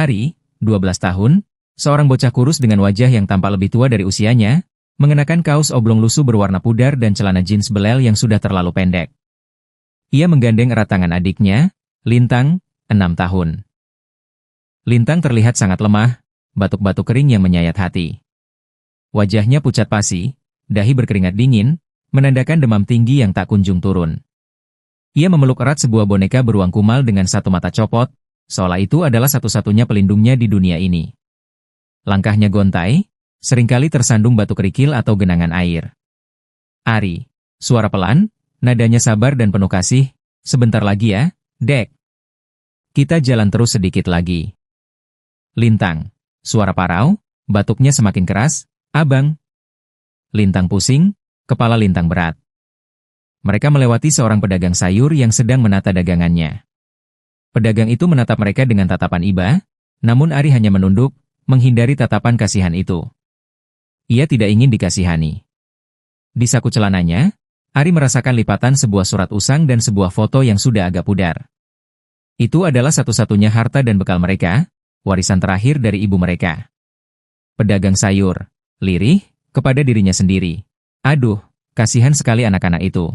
Ari, 12 tahun, seorang bocah kurus dengan wajah yang tampak lebih tua dari usianya, mengenakan kaos oblong lusuh berwarna pudar dan celana jeans belel yang sudah terlalu pendek. Ia menggandeng erat tangan adiknya, Lintang, 6 tahun. Lintang terlihat sangat lemah, batuk-batuk kering yang menyayat hati. Wajahnya pucat pasi, dahi berkeringat dingin, menandakan demam tinggi yang tak kunjung turun. Ia memeluk erat sebuah boneka beruang kumal dengan satu mata copot, seolah itu adalah satu-satunya pelindungnya di dunia ini. Langkahnya gontai, seringkali tersandung batu kerikil atau genangan air. Ari, suara pelan, nadanya sabar dan penuh kasih, sebentar lagi ya, Dek. Kita jalan terus sedikit lagi. Lintang, suara parau, batuknya semakin keras, Abang. Lintang pusing, kepala Lintang berat. Mereka melewati seorang pedagang sayur yang sedang menata dagangannya. Pedagang itu menatap mereka dengan tatapan iba, namun Ari hanya menunduk, menghindari tatapan kasihan itu. Ia tidak ingin dikasihani. Di saku celananya, Ari merasakan lipatan sebuah surat usang dan sebuah foto yang sudah agak pudar. Itu adalah satu-satunya harta dan bekal mereka, warisan terakhir dari ibu mereka. Pedagang sayur, lirih, kepada dirinya sendiri. Aduh, kasihan sekali anak-anak itu.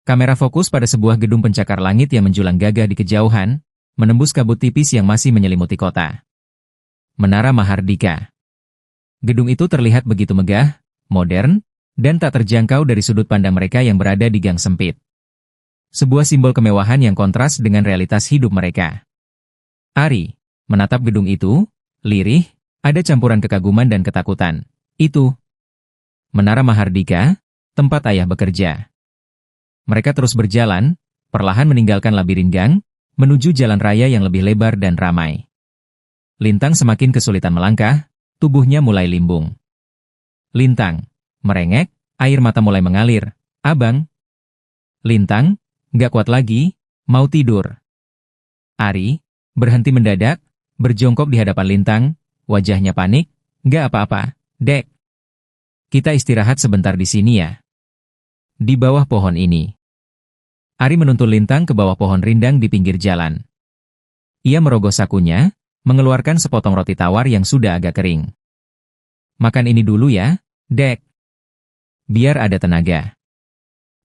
Kamera fokus pada sebuah gedung pencakar langit yang menjulang gagah di kejauhan, menembus kabut tipis yang masih menyelimuti kota. Menara Mahardika. Gedung itu terlihat begitu megah, modern, dan tak terjangkau dari sudut pandang mereka yang berada di gang sempit. Sebuah simbol kemewahan yang kontras dengan realitas hidup mereka. Ari menatap gedung itu, lirih, ada campuran kekaguman dan ketakutan. Itu Menara Mahardika, tempat ayah bekerja. Mereka terus berjalan, perlahan meninggalkan labirin gang, menuju jalan raya yang lebih lebar dan ramai. Lintang semakin kesulitan melangkah, tubuhnya mulai limbung. Lintang, merengek, air mata mulai mengalir. Abang. Lintang, gak kuat lagi, mau tidur. Ari, berhenti mendadak, berjongkok di hadapan Lintang, wajahnya panik. Gak apa-apa, Dek. Kita istirahat sebentar di sini ya. Di bawah pohon ini. Ari menuntun Lintang ke bawah pohon rindang di pinggir jalan. Ia merogoh sakunya, mengeluarkan sepotong roti tawar yang sudah agak kering. Makan ini dulu ya, Dek. Biar ada tenaga.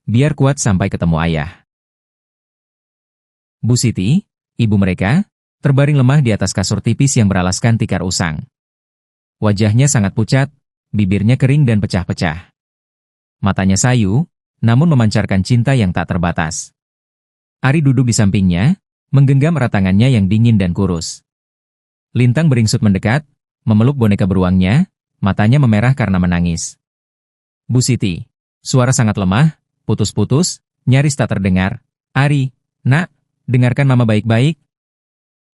Biar kuat sampai ketemu ayah. Bu Siti, ibu mereka, terbaring lemah di atas kasur tipis yang beralaskan tikar usang. Wajahnya sangat pucat, bibirnya kering dan pecah-pecah. Matanya sayu, namun memancarkan cinta yang tak terbatas. Ari duduk di sampingnya, menggenggam erat tangannya yang dingin dan kurus. Lintang beringsut mendekat, memeluk boneka beruangnya, matanya memerah karena menangis. Bu Siti, suara sangat lemah, putus-putus, nyaris tak terdengar. Ari, nak, dengarkan mama baik-baik.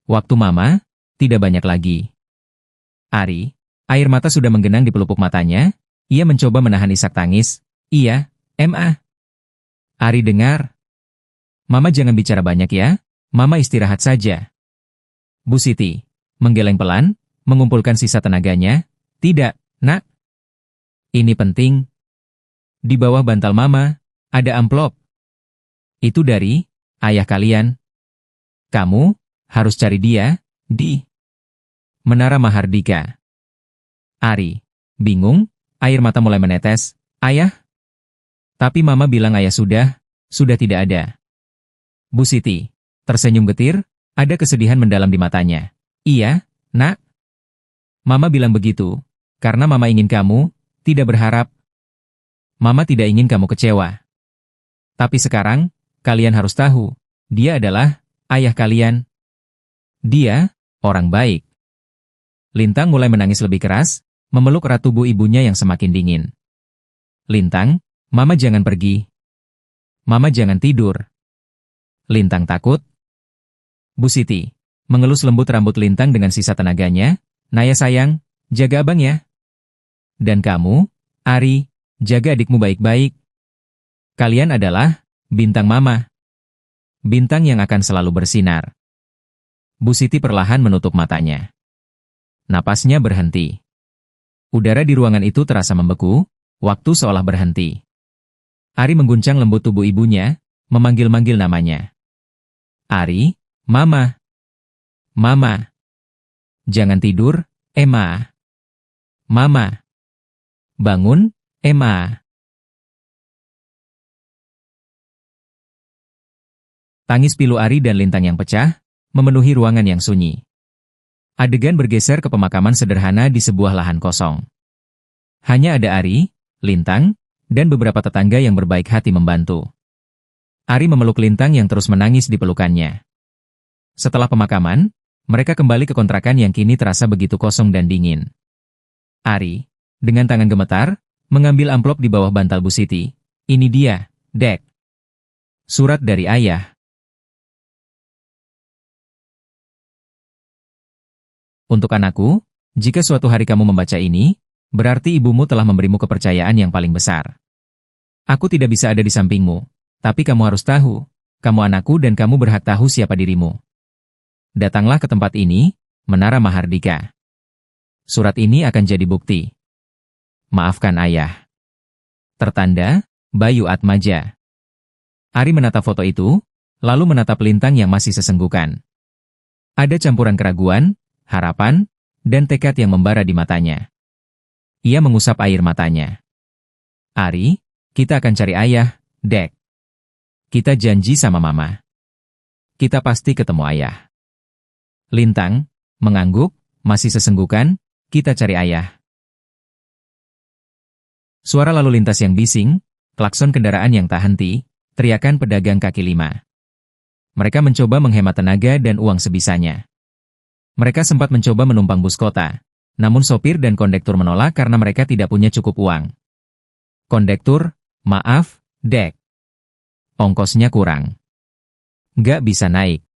Waktu mama, tidak banyak lagi. Ari, air mata sudah menggenang di pelupuk matanya, ia mencoba menahan isak tangis. Iya, Ma. Ari dengar. Mama jangan bicara banyak ya, mama istirahat saja. Bu Siti, menggeleng pelan, mengumpulkan sisa tenaganya. Tidak, nak. Ini penting. Di bawah bantal mama, ada amplop. Itu dari ayah kalian. Kamu harus cari dia di Menara Mahardika. Ari, bingung, air mata mulai menetes. Ayah? Tapi mama bilang ayah sudah tidak ada. Bu Siti, tersenyum getir, ada kesedihan mendalam di matanya. Iya, nak. Mama bilang begitu, karena mama ingin kamu, tidak berharap. Mama tidak ingin kamu kecewa. Tapi sekarang, kalian harus tahu, dia adalah ayah kalian. Dia, orang baik. Lintang mulai menangis lebih keras, memeluk erat tubuh ibunya yang semakin dingin. Lintang, mama jangan pergi. Mama jangan tidur. Lintang takut. Bu Siti, mengelus lembut rambut Lintang dengan sisa tenaganya. Naya sayang, jaga abang ya. Dan kamu, Ari, jaga adikmu baik-baik. Kalian adalah bintang mama. Bintang yang akan selalu bersinar. Bu Siti perlahan menutup matanya. Napasnya berhenti. Udara di ruangan itu terasa membeku, waktu seolah berhenti. Ari mengguncang lembut tubuh ibunya, memanggil-manggil namanya. Ari, Mama. Mama. Jangan tidur, Emma. Mama. Bangun, Emma. Tangis pilu Ari dan Lintang yang pecah, memenuhi ruangan yang sunyi. Adegan bergeser ke pemakaman sederhana di sebuah lahan kosong. Hanya ada Ari, Lintang, dan beberapa tetangga yang berbaik hati membantu. Ari memeluk Lintang yang terus menangis di pelukannya. Setelah pemakaman, mereka kembali ke kontrakan yang kini terasa begitu kosong dan dingin. Ari, dengan tangan gemetar, mengambil amplop di bawah bantal Bu Siti. Ini dia, Dek. Surat dari ayah. Untuk anakku, jika suatu hari kamu membaca ini, berarti ibumu telah memberimu kepercayaan yang paling besar. Aku tidak bisa ada di sampingmu, tapi kamu harus tahu, kamu anakku dan kamu berhak tahu siapa dirimu. Datanglah ke tempat ini, Menara Mahardika. Surat ini akan jadi bukti. Maafkan ayah. Tertanda, Bayu Atmaja. Ari menatap foto itu, lalu menatap Lintang yang masih sesenggukan. Ada campuran keraguan, harapan, dan tekad yang membara di matanya. Ia mengusap air matanya. Ari, kita akan cari ayah, Dek. Kita janji sama mama. Kita pasti ketemu ayah. Lintang, mengangguk, masih sesenggukan, kita cari ayah. Suara lalu lintas yang bising, klakson kendaraan yang tak henti, teriakan pedagang kaki lima. Mereka mencoba menghemat tenaga dan uang sebisanya. Mereka sempat mencoba menumpang bus kota, namun sopir dan kondektur menolak karena mereka tidak punya cukup uang. Kondektur, maaf, Dek. Ongkosnya kurang. Nggak bisa naik.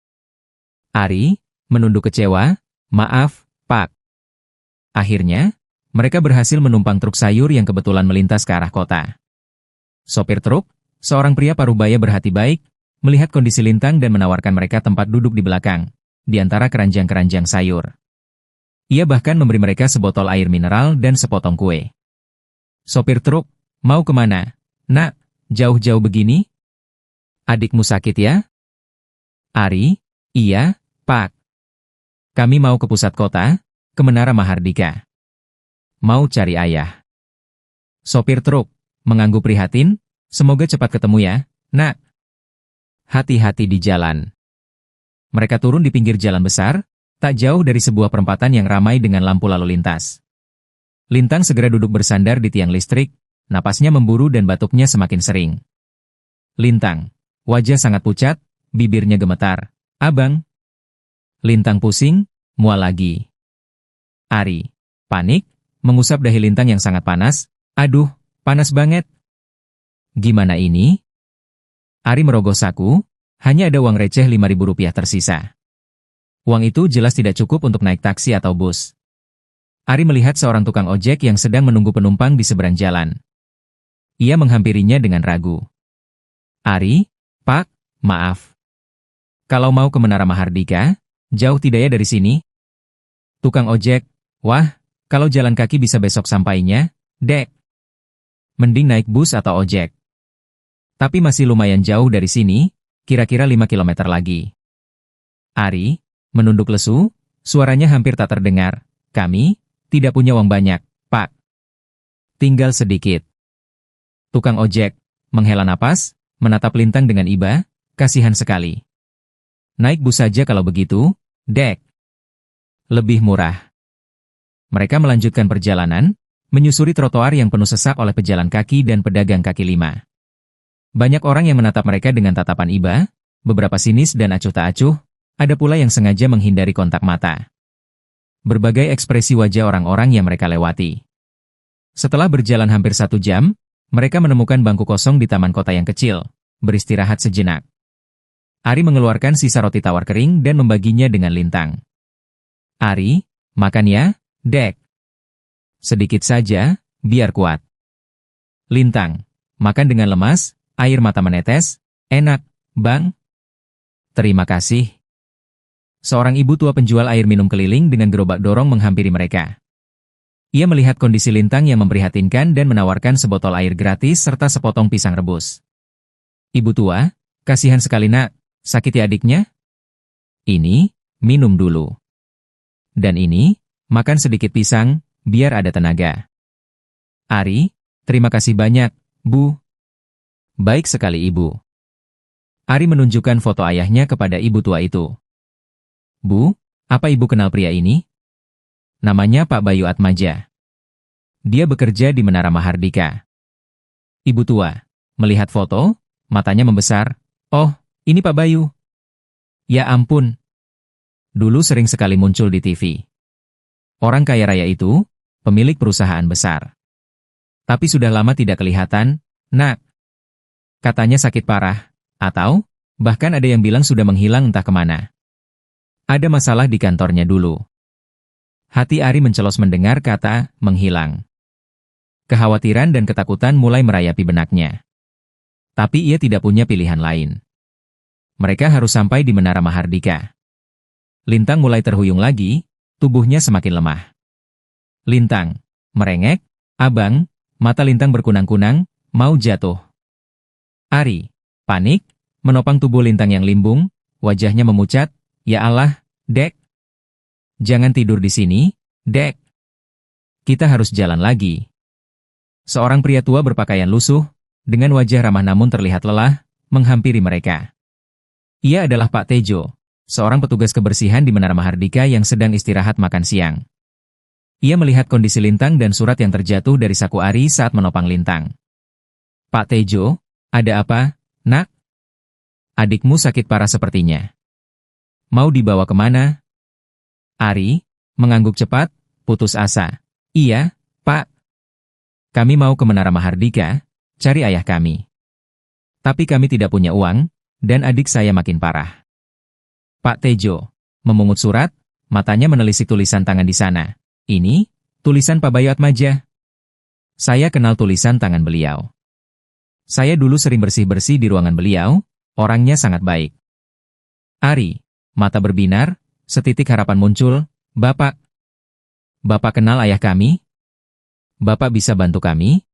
Ari, menunduk kecewa, maaf, Pak. Akhirnya, mereka berhasil menumpang truk sayur yang kebetulan melintas ke arah kota. Sopir truk, seorang pria parubaya berhati baik, melihat kondisi Lintang dan menawarkan mereka tempat duduk di belakang, di antara keranjang-keranjang sayur. Ia bahkan memberi mereka sebotol air mineral dan sepotong kue. Sopir truk, mau kemana? Nak, jauh-jauh begini? Adikmu sakit ya? Ari, iya, Pak. Kami mau ke pusat kota, ke Menara Mahardika. Mau cari ayah. Sopir truk, mengangguk prihatin, semoga cepat ketemu ya, Nak. Hati-hati di jalan. Mereka turun di pinggir jalan besar, tak jauh dari sebuah perempatan yang ramai dengan lampu lalu lintas. Lintang segera duduk bersandar di tiang listrik, napasnya memburu dan batuknya semakin sering. Lintang, wajah sangat pucat, bibirnya gemetar. Abang. Lintang pusing, mual lagi. Ari, panik, mengusap dahi Lintang yang sangat panas. Aduh, panas banget. Gimana ini? Ari merogoh saku, hanya ada uang receh Rp5.000 tersisa. Uang itu jelas tidak cukup untuk naik taksi atau bus. Ari melihat seorang tukang ojek yang sedang menunggu penumpang di seberang jalan. Ia menghampirinya dengan ragu. Ari, Pak, maaf. Kalau mau ke Menara Mahardika, jauh tidak ya dari sini? Tukang ojek, wah, kalau jalan kaki bisa besok sampainya, Dek. Mending naik bus atau ojek. Tapi masih lumayan jauh dari sini, kira-kira 5 kilometer lagi. Ari, menunduk lesu, suaranya hampir tak terdengar. Kami, tidak punya uang banyak, Pak. Tinggal sedikit. Tukang ojek, menghela napas, menatap Lintang dengan iba, kasihan sekali. Naik bus saja kalau begitu, Dek. Lebih murah. Mereka melanjutkan perjalanan, menyusuri trotoar yang penuh sesak oleh pejalan kaki dan pedagang kaki lima. Banyak orang yang menatap mereka dengan tatapan iba, beberapa sinis dan acuh tak acuh, ada pula yang sengaja menghindari kontak mata. Berbagai ekspresi wajah orang-orang yang mereka lewati. Setelah berjalan hampir 1 jam, mereka menemukan bangku kosong di taman kota yang kecil, beristirahat sejenak. Ari mengeluarkan sisa roti tawar kering dan membaginya dengan Lintang. Ari, makan ya, Dek. Sedikit saja, biar kuat. Lintang, makan dengan lemas, air mata menetes. Enak, Bang. Terima kasih. Seorang ibu tua penjual air minum keliling dengan gerobak dorong menghampiri mereka. Ia melihat kondisi Lintang yang memprihatinkan dan menawarkan sebotol air gratis serta sepotong pisang rebus. Ibu tua, kasihan sekali nak, sakit ya adiknya? Ini, minum dulu. Dan ini, makan sedikit pisang, biar ada tenaga. Ari, terima kasih banyak, Bu. Baik sekali Ibu. Ari menunjukkan foto ayahnya kepada ibu tua itu. Bu, apa Ibu kenal pria ini? Namanya Pak Bayu Atmaja. Dia bekerja di Menara Mahardika. Ibu tua, melihat foto, matanya membesar. Oh, ini Pak Bayu. Ya ampun. Dulu sering sekali muncul di TV. Orang kaya raya itu, pemilik perusahaan besar. Tapi sudah lama tidak kelihatan, Nak. Katanya sakit parah, atau bahkan ada yang bilang sudah menghilang entah kemana. Ada masalah di kantornya dulu. Hati Ari mencelos mendengar kata menghilang. Kekhawatiran dan ketakutan mulai merayapi benaknya. Tapi ia tidak punya pilihan lain. Mereka harus sampai di Menara Mahardika. Lintang mulai terhuyung lagi, tubuhnya semakin lemah. Lintang, merengek, abang, mata Lintang berkunang-kunang, mau jatuh. Ari, panik, menopang tubuh Lintang yang limbung, wajahnya memucat, ya Allah, Dek. Jangan tidur di sini, Dek. Kita harus jalan lagi. Seorang pria tua berpakaian lusuh, dengan wajah ramah namun terlihat lelah, menghampiri mereka. Ia adalah Pak Tejo, seorang petugas kebersihan di Menara Mahardika yang sedang istirahat makan siang. Ia melihat kondisi Lintang dan surat yang terjatuh dari saku Ari saat menopang Lintang. Pak Tejo, ada apa, Nak? Adikmu sakit parah sepertinya. Mau dibawa kemana? Ari, mengangguk cepat, putus asa. Iya, Pak. Kami mau ke Menara Mahardika, cari ayah kami. Tapi kami tidak punya uang, dan adik saya makin parah. Pak Tejo, memungut surat, matanya menelisik tulisan tangan di sana. Ini, tulisan Pak Bayu Atmaja. Saya kenal tulisan tangan beliau. Saya dulu sering bersih-bersih di ruangan beliau, orangnya sangat baik. Ari, mata berbinar, setitik harapan muncul, Bapak. Bapak kenal ayah kami? Bapak bisa bantu kami?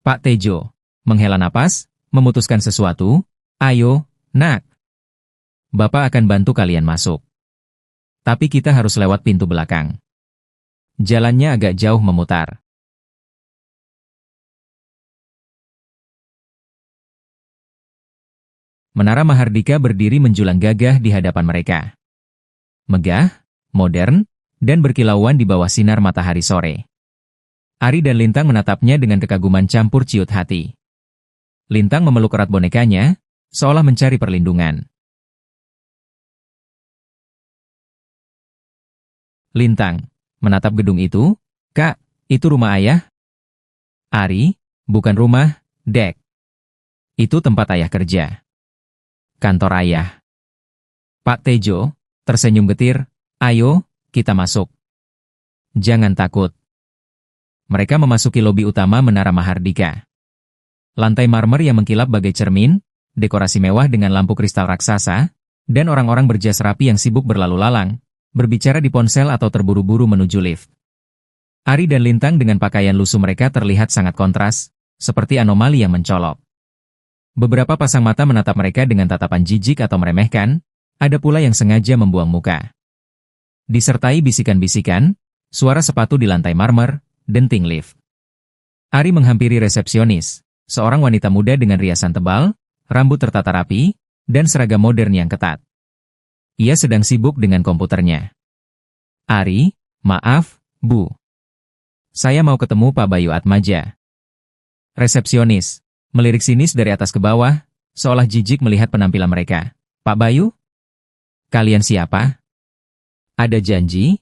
Pak Tejo, menghela napas, memutuskan sesuatu, ayo, Nak. Bapak akan bantu kalian masuk. Tapi kita harus lewat pintu belakang. Jalannya agak jauh memutar. Menara Mahardika berdiri menjulang gagah di hadapan mereka. Megah, modern, dan berkilauan di bawah sinar matahari sore. Ari dan Lintang menatapnya dengan kekaguman campur ciut hati. Lintang memeluk erat bonekanya, seolah mencari perlindungan. Lintang, menatap gedung itu, Kak, itu rumah ayah? Ari, bukan rumah, Dek. Itu tempat ayah kerja. Kantor ayah. Pak Tejo, tersenyum getir, ayo, kita masuk. Jangan takut. Mereka memasuki lobi utama Menara Mahardika. Lantai marmer yang mengkilap bagai cermin, dekorasi mewah dengan lampu kristal raksasa, dan orang-orang berjas rapi yang sibuk berlalu lalang, berbicara di ponsel atau terburu-buru menuju lift. Ari dan Lintang dengan pakaian lusuh mereka terlihat sangat kontras, seperti anomali yang mencolok. Beberapa pasang mata menatap mereka dengan tatapan jijik atau meremehkan, ada pula yang sengaja membuang muka. Disertai bisikan-bisikan, suara sepatu di lantai marmer, denting lift. Ari menghampiri resepsionis, seorang wanita muda dengan riasan tebal, rambut tertata rapi, dan seragam modern yang ketat. Ia sedang sibuk dengan komputernya. Ari, maaf, Bu. Saya mau ketemu Pak Bayu Atmaja. Resepsionis, melirik sinis dari atas ke bawah, seolah jijik melihat penampilan mereka. Pak Bayu? Kalian siapa? Ada janji?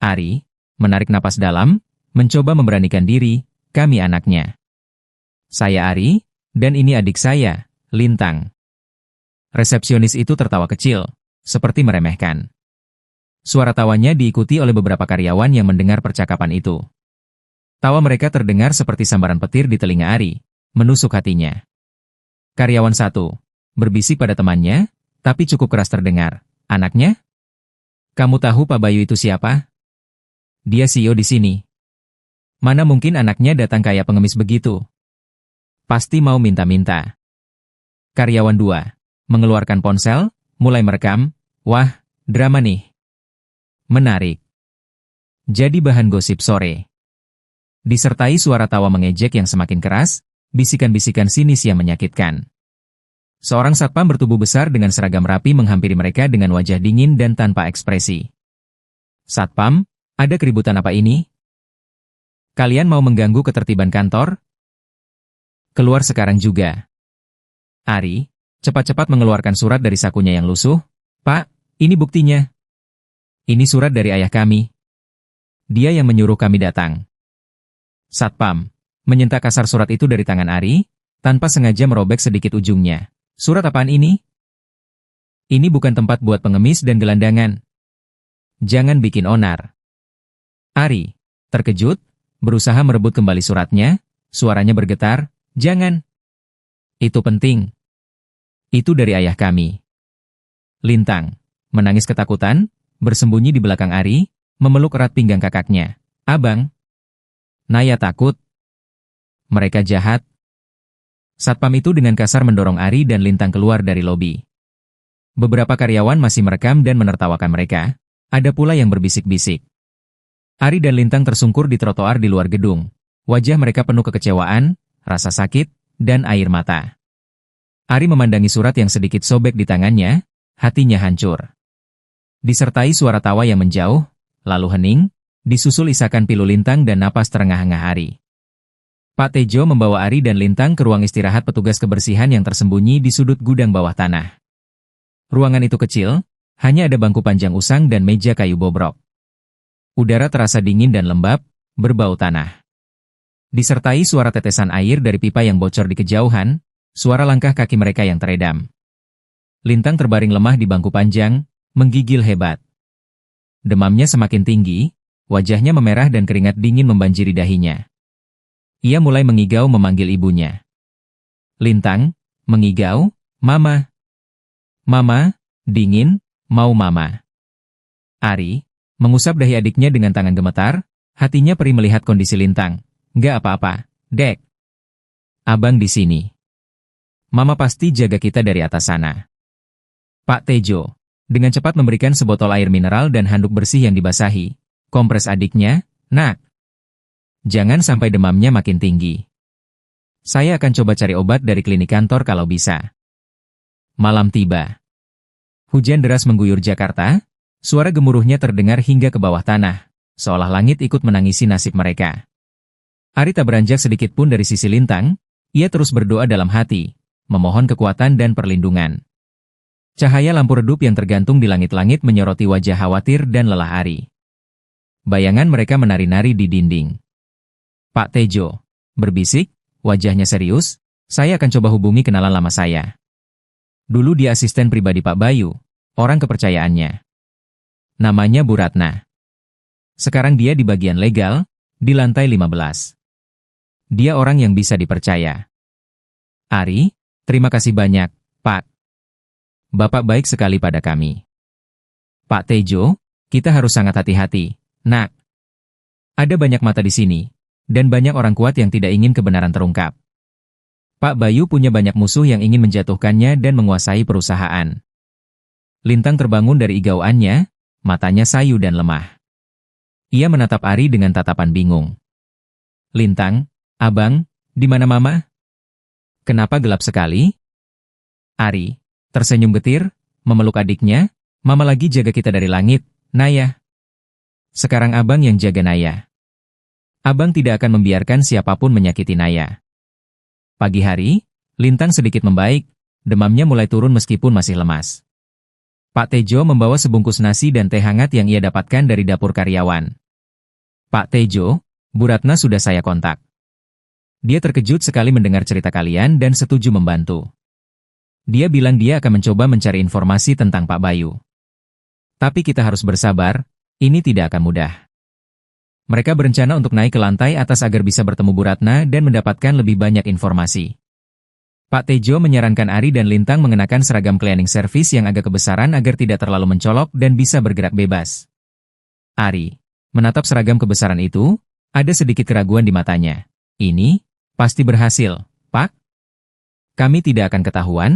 Ari, menarik napas dalam, mencoba memberanikan diri, kami anaknya. Saya Ari, dan ini adik saya, Lintang. Resepsionis itu tertawa kecil, seperti meremehkan. Suara tawanya diikuti oleh beberapa karyawan yang mendengar percakapan itu. Tawa mereka terdengar seperti sambaran petir di telinga Ari, menusuk hatinya. Karyawan satu, berbisik pada temannya, tapi cukup keras terdengar. Anaknya? Kamu tahu Pak Bayu itu siapa? Dia CEO di sini. Mana mungkin anaknya datang kayak pengemis begitu? Pasti mau minta-minta. Karyawan 2, mengeluarkan ponsel, mulai merekam. Wah, drama nih. Menarik. Jadi bahan gosip sore. Disertai suara tawa mengejek yang semakin keras, bisikan-bisikan sinis yang menyakitkan. Seorang satpam bertubuh besar dengan seragam rapi menghampiri mereka dengan wajah dingin dan tanpa ekspresi. Satpam, ada keributan apa ini? Kalian mau mengganggu ketertiban kantor? Keluar sekarang juga. Ari, cepat-cepat mengeluarkan surat dari sakunya yang lusuh. Pak, ini buktinya. Ini surat dari ayah kami. Dia yang menyuruh kami datang. Satpam menyentak kasar surat itu dari tangan Ari, tanpa sengaja merobek sedikit ujungnya. Surat apaan ini? Ini bukan tempat buat pengemis dan gelandangan. Jangan bikin onar. Ari, terkejut, berusaha merebut kembali suratnya, suaranya bergetar, jangan. Itu penting. Itu dari ayah kami. Lintang, menangis ketakutan, bersembunyi di belakang Ari, memeluk erat pinggang kakaknya. Abang. Naya takut. Mereka jahat. Satpam itu dengan kasar mendorong Ari dan Lintang keluar dari lobi. Beberapa karyawan masih merekam dan menertawakan mereka. Ada pula yang berbisik-bisik. Ari dan Lintang tersungkur di trotoar di luar gedung. Wajah mereka penuh kekecewaan, rasa sakit, dan air mata. Ari memandangi surat yang sedikit sobek di tangannya, hatinya hancur. Disertai suara tawa yang menjauh, lalu hening, disusul isakan pilu Lintang dan napas terengah-engah Ari. Pak Tejo membawa Ari dan Lintang ke ruang istirahat petugas kebersihan yang tersembunyi di sudut gudang bawah tanah. Ruangan itu kecil, hanya ada bangku panjang usang dan meja kayu bobrok. Udara terasa dingin dan lembab, berbau tanah. Disertai suara tetesan air dari pipa yang bocor di kejauhan, suara langkah kaki mereka yang teredam. Lintang terbaring lemah di bangku panjang, menggigil hebat. Demamnya semakin tinggi, wajahnya memerah dan keringat dingin membanjiri dahinya. Ia mulai mengigau memanggil ibunya. Lintang, mengigau, Mama. Mama, dingin, mau Mama. Ari, mengusap dahi adiknya dengan tangan gemetar, hatinya perih melihat kondisi Lintang. Nggak apa-apa, Dek. Abang di sini. Mama pasti jaga kita dari atas sana. Pak Tejo, dengan cepat memberikan sebotol air mineral dan handuk bersih yang dibasahi. Kompres adiknya, Nak. Jangan sampai demamnya makin tinggi. Saya akan coba cari obat dari klinik kantor kalau bisa. Malam tiba. Hujan deras mengguyur Jakarta, suara gemuruhnya terdengar hingga ke bawah tanah, seolah langit ikut menangisi nasib mereka. Ari tak beranjak sedikit pun dari sisi Lintang, ia terus berdoa dalam hati, memohon kekuatan dan perlindungan. Cahaya lampu redup yang tergantung di langit-langit menyoroti wajah khawatir dan lelah Ari. Bayangan mereka menari-nari di dinding. Pak Tejo, berbisik, wajahnya serius, saya akan coba hubungi kenalan lama saya. Dulu dia asisten pribadi Pak Bayu, orang kepercayaannya. Namanya Bu Ratna. Sekarang dia di bagian legal, di lantai 15. Dia orang yang bisa dipercaya. Ari, terima kasih banyak, Pak. Bapak baik sekali pada kami. Pak Tejo, kita harus sangat hati-hati, Nak. Ada banyak mata di sini. Dan banyak orang kuat yang tidak ingin kebenaran terungkap. Pak Bayu punya banyak musuh yang ingin menjatuhkannya dan menguasai perusahaan. Lintang terbangun dari igauannya, matanya sayu dan lemah. Ia menatap Ari dengan tatapan bingung. Lintang, Abang, di mana Mama? Kenapa gelap sekali? Ari, tersenyum getir, memeluk adiknya, Mama lagi jaga kita dari langit, Naya. Sekarang Abang yang jaga Naya. Abang tidak akan membiarkan siapapun menyakiti Naya. Pagi hari, Lintang sedikit membaik, demamnya mulai turun meskipun masih lemas. Pak Tejo membawa sebungkus nasi dan teh hangat yang ia dapatkan dari dapur karyawan. Pak Tejo, Bu Ratna sudah saya kontak. Dia terkejut sekali mendengar cerita kalian dan setuju membantu. Dia bilang dia akan mencoba mencari informasi tentang Pak Bayu. Tapi kita harus bersabar, ini tidak akan mudah. Mereka berencana untuk naik ke lantai atas agar bisa bertemu Bu Ratna dan mendapatkan lebih banyak informasi. Pak Tejo menyarankan Ari dan Lintang mengenakan seragam cleaning service yang agak kebesaran agar tidak terlalu mencolok dan bisa bergerak bebas. Ari menatap seragam kebesaran itu, ada sedikit keraguan di matanya. Ini pasti berhasil, Pak. Kami tidak akan ketahuan.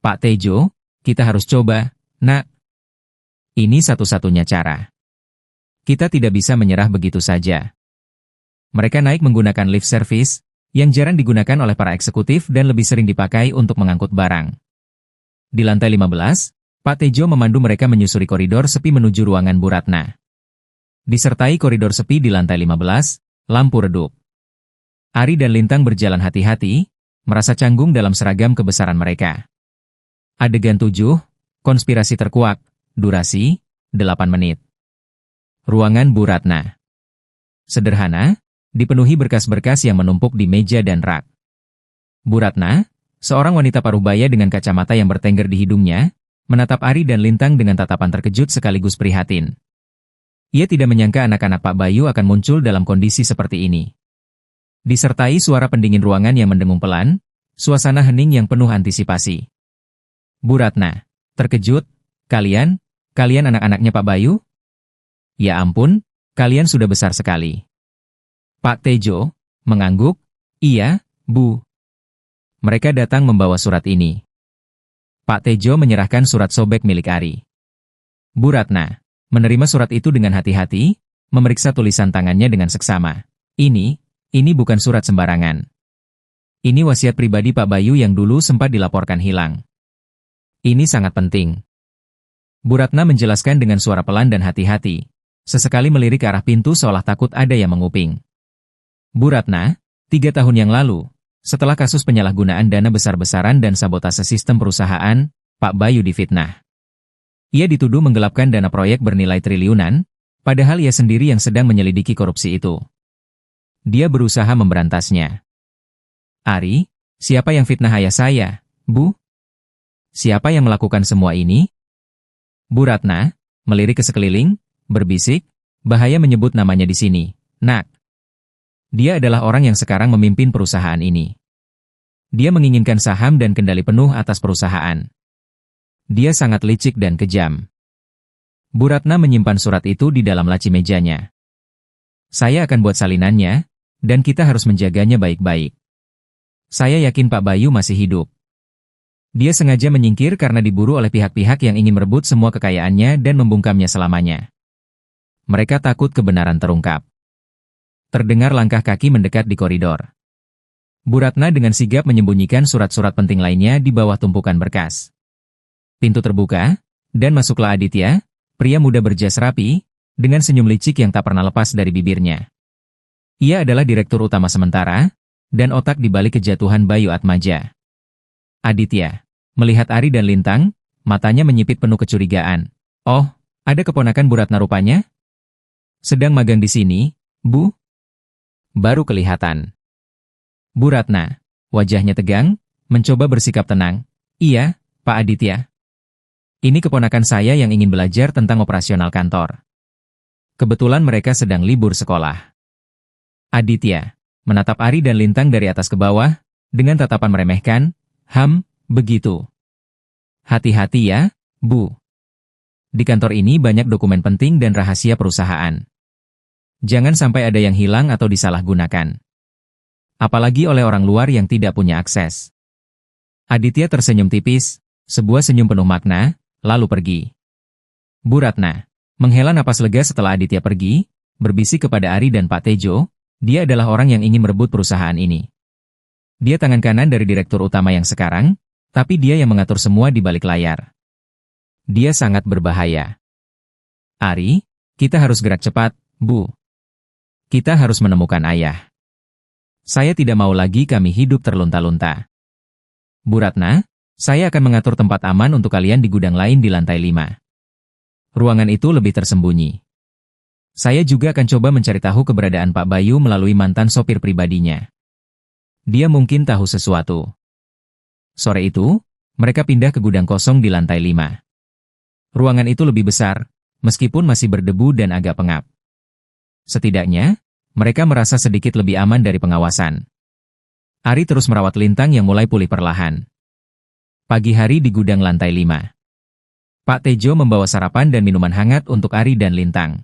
Pak Tejo, kita harus coba, Nak. Ini satu-satunya cara. Kita tidak bisa menyerah begitu saja. Mereka naik menggunakan lift service, yang jarang digunakan oleh para eksekutif dan lebih sering dipakai untuk mengangkut barang. Di lantai 15, Pak Tejo memandu mereka menyusuri koridor sepi menuju ruangan Bu Ratna. Disertai koridor sepi di lantai 15, lampu redup. Ari dan Lintang berjalan hati-hati, merasa canggung dalam seragam kebesaran mereka. Adegan 7, konspirasi terkuak, durasi, 8 menit. Ruangan Bu Ratna. Sederhana, dipenuhi berkas-berkas yang menumpuk di meja dan rak. Bu Ratna, seorang wanita parubaya dengan kacamata yang bertengger di hidungnya, menatap Ari dan Lintang dengan tatapan terkejut sekaligus prihatin. Ia tidak menyangka anak-anak Pak Bayu akan muncul dalam kondisi seperti ini. Disertai suara pendingin ruangan yang mendengung pelan, suasana hening yang penuh antisipasi. Bu Ratna, terkejut, kalian anak-anaknya Pak Bayu? Ya ampun, kalian sudah besar sekali. Pak Tejo, mengangguk, iya, Bu. Mereka datang membawa surat ini. Pak Tejo menyerahkan surat sobek milik Ari. Bu Ratna, menerima surat itu dengan hati-hati, memeriksa tulisan tangannya dengan seksama. Ini bukan surat sembarangan. Ini wasiat pribadi Pak Bayu yang dulu sempat dilaporkan hilang. Ini sangat penting. Bu Ratna menjelaskan dengan suara pelan dan hati-hati, sesekali melirik ke arah pintu seolah takut ada yang menguping. Bu Ratna, 3 tahun yang lalu, setelah kasus penyalahgunaan dana besar-besaran dan sabotase sistem perusahaan, Pak Bayu difitnah. Ia dituduh menggelapkan dana proyek bernilai triliunan, padahal ia sendiri yang sedang menyelidiki korupsi itu. Dia berusaha memberantasnya. Ari, siapa yang fitnah ayah saya, Bu? Siapa yang melakukan semua ini? Bu Ratna, melirik ke sekeliling, berbisik, bahaya menyebut namanya di sini, Nak. Dia adalah orang yang sekarang memimpin perusahaan ini. Dia menginginkan saham dan kendali penuh atas perusahaan. Dia sangat licik dan kejam. Bu Ratna menyimpan surat itu di dalam laci mejanya. Saya akan buat salinannya, dan kita harus menjaganya baik-baik. Saya yakin Pak Bayu masih hidup. Dia sengaja menyingkir karena diburu oleh pihak-pihak yang ingin merebut semua kekayaannya dan membungkamnya selamanya. Mereka takut kebenaran terungkap. Terdengar langkah kaki mendekat di koridor. Bu Ratna dengan sigap menyembunyikan surat-surat penting lainnya di bawah tumpukan berkas. Pintu terbuka, dan masuklah Aditya, pria muda berjas rapi, dengan senyum licik yang tak pernah lepas dari bibirnya. Ia adalah direktur utama sementara, dan otak di balik kejatuhan Bayu Atmaja. Aditya, melihat Ari dan Lintang, matanya menyipit penuh kecurigaan. Oh, ada keponakan Bu Ratna rupanya? Sedang magang di sini, Bu? Baru kelihatan. Bu Ratna, wajahnya tegang, mencoba bersikap tenang. Iya, Pak Aditya. Ini keponakan saya yang ingin belajar tentang operasional kantor. Kebetulan mereka sedang libur sekolah. Aditya, menatap Ari dan Lintang dari atas ke bawah, dengan tatapan meremehkan, begitu. Hati-hati ya, Bu. Di kantor ini banyak dokumen penting dan rahasia perusahaan. Jangan sampai ada yang hilang atau disalahgunakan. Apalagi oleh orang luar yang tidak punya akses. Aditya tersenyum tipis, sebuah senyum penuh makna, lalu pergi. Bu Ratna, menghela napas lega setelah Aditya pergi, berbisik kepada Ari dan Pak Tejo, dia adalah orang yang ingin merebut perusahaan ini. Dia tangan kanan dari direktur utama yang sekarang, tapi dia yang mengatur semua di balik layar. Dia sangat berbahaya. Ari, kita harus gerak cepat, Bu. Kita harus menemukan ayah. Saya tidak mau lagi kami hidup terlunta-lunta. Bu Ratna, saya akan mengatur tempat aman untuk kalian di gudang lain di lantai 5. Ruangan itu lebih tersembunyi. Saya juga akan coba mencari tahu keberadaan Pak Bayu melalui mantan sopir pribadinya. Dia mungkin tahu sesuatu. Sore itu, mereka pindah ke gudang kosong di lantai 5. Ruangan itu lebih besar, meskipun masih berdebu dan agak pengap. Setidaknya, mereka merasa sedikit lebih aman dari pengawasan. Ari terus merawat Lintang yang mulai pulih perlahan. Pagi hari di gudang lantai 5. Pak Tejo membawa sarapan dan minuman hangat untuk Ari dan Lintang.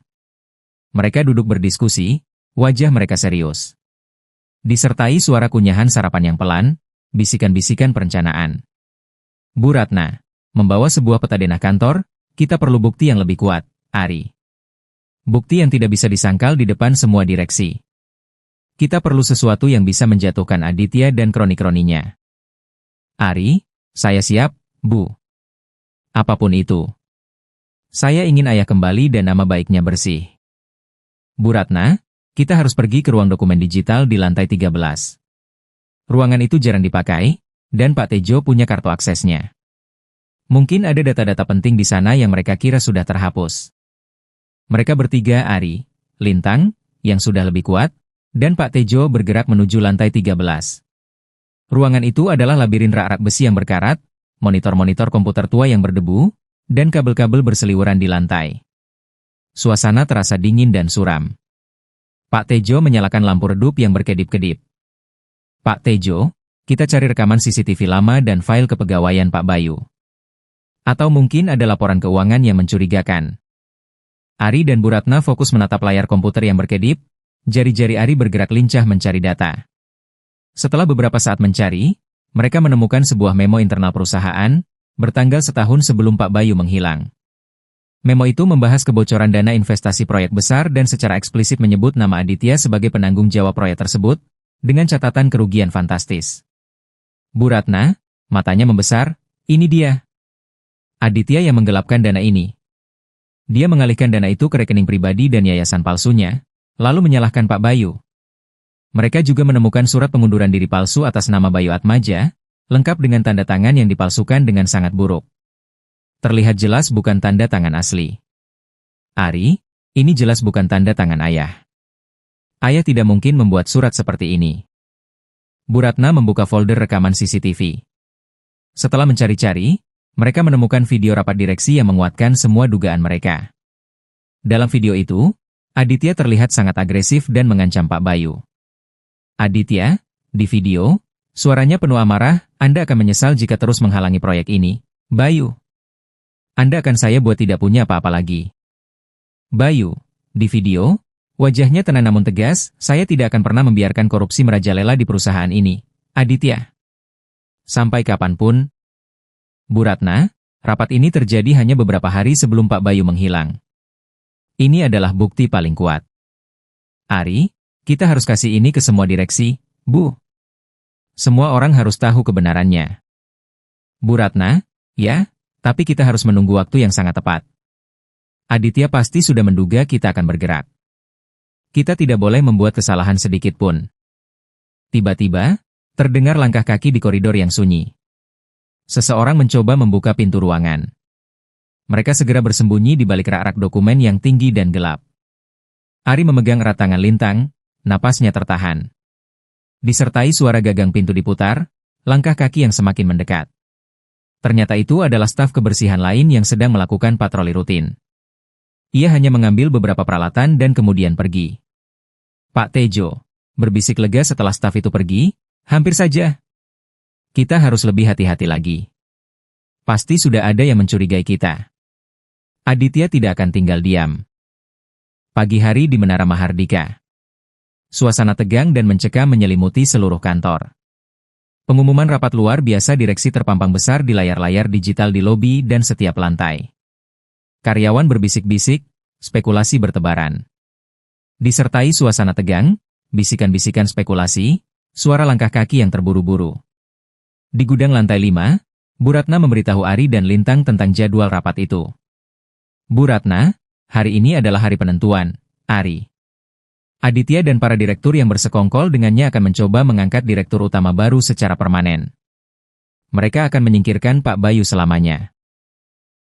Mereka duduk berdiskusi, wajah mereka serius. Disertai suara kunyahan sarapan yang pelan, bisikan-bisikan perencanaan. Bu Ratna, membawa sebuah peta denah kantor, kita perlu bukti yang lebih kuat, Ari. Bukti yang tidak bisa disangkal di depan semua direksi. Kita perlu sesuatu yang bisa menjatuhkan Aditya dan kroni-kroninya. Ari, saya siap, Bu. Apapun itu. Saya ingin ayah kembali dan nama baiknya bersih. Bu Ratna, kita harus pergi ke ruang dokumen digital di lantai 13. Ruangan itu jarang dipakai, dan Pak Tejo punya kartu aksesnya. Mungkin ada data-data penting di sana yang mereka kira sudah terhapus. Mereka bertiga, Ari, Lintang, yang sudah lebih kuat, dan Pak Tejo bergerak menuju lantai 13. Ruangan itu adalah labirin rak-rak besi yang berkarat, monitor-monitor komputer tua yang berdebu, dan kabel-kabel berseliweran di lantai. Suasana terasa dingin dan suram. Pak Tejo menyalakan lampu redup yang berkedip-kedip. Pak Tejo, kita cari rekaman CCTV lama dan file kepegawaian Pak Bayu. Atau mungkin ada laporan keuangan yang mencurigakan. Ari dan Bu Ratna fokus menatap layar komputer yang berkedip, jari-jari Ari bergerak lincah mencari data. Setelah beberapa saat mencari, mereka menemukan sebuah memo internal perusahaan, bertanggal setahun sebelum Pak Bayu menghilang. Memo itu membahas kebocoran dana investasi proyek besar dan secara eksplisit menyebut nama Aditya sebagai penanggung jawab proyek tersebut, dengan catatan kerugian fantastis. Bu Ratna, matanya membesar, ini dia. Aditya yang menggelapkan dana ini. Dia mengalihkan dana itu ke rekening pribadi dan yayasan palsunya, lalu menyalahkan Pak Bayu. Mereka juga menemukan surat pengunduran diri palsu atas nama Bayu Atmaja, lengkap dengan tanda tangan yang dipalsukan dengan sangat buruk. Terlihat jelas bukan tanda tangan asli. Ari, ini jelas bukan tanda tangan ayah. Ayah tidak mungkin membuat surat seperti ini. Bu Ratna membuka folder rekaman CCTV. Setelah mencari-cari, mereka menemukan video rapat direksi yang menguatkan semua dugaan mereka. Dalam video itu, Aditya terlihat sangat agresif dan mengancam Pak Bayu. Aditya, di video, suaranya penuh amarah, Anda akan menyesal jika terus menghalangi proyek ini, Bayu. Anda akan saya buat tidak punya apa-apa lagi. Bayu, di video, wajahnya tenang namun tegas, saya tidak akan pernah membiarkan korupsi merajalela di perusahaan ini, Aditya. Sampai kapanpun. Bu Ratna, rapat ini terjadi hanya beberapa hari sebelum Pak Bayu menghilang. Ini adalah bukti paling kuat. Ari, kita harus kasih ini ke semua direksi, Bu. Semua orang harus tahu kebenarannya. Bu Ratna, ya, tapi kita harus menunggu waktu yang sangat tepat. Aditya pasti sudah menduga kita akan bergerak. Kita tidak boleh membuat kesalahan sedikit pun. Tiba-tiba, terdengar langkah kaki di koridor yang sunyi. Seseorang mencoba membuka pintu ruangan. Mereka segera bersembunyi di balik rak-rak dokumen yang tinggi dan gelap. Ari memegang erat tangan Lintang, napasnya tertahan. Disertai suara gagang pintu diputar, langkah kaki yang semakin mendekat. Ternyata itu adalah staf kebersihan lain yang sedang melakukan patroli rutin. Ia hanya mengambil beberapa peralatan dan kemudian pergi. Pak Tejo, berbisik lega setelah staf itu pergi, hampir saja. Kita harus lebih hati-hati lagi. Pasti sudah ada yang mencurigai kita. Aditya tidak akan tinggal diam. Pagi hari di Menara Mahardika. Suasana tegang dan mencekam menyelimuti seluruh kantor. Pengumuman rapat luar biasa direksi terpampang besar di layar-layar digital di lobi dan setiap lantai. Karyawan berbisik-bisik, spekulasi bertebaran. Disertai suasana tegang, bisikan-bisikan spekulasi, suara langkah kaki yang terburu-buru. Di gudang lantai 5, Bu Ratna memberitahu Ari dan Lintang tentang jadwal rapat itu. Bu Ratna, hari ini adalah hari penentuan, Ari. Aditya dan para direktur yang bersekongkol dengannya akan mencoba mengangkat direktur utama baru secara permanen. Mereka akan menyingkirkan Pak Bayu selamanya.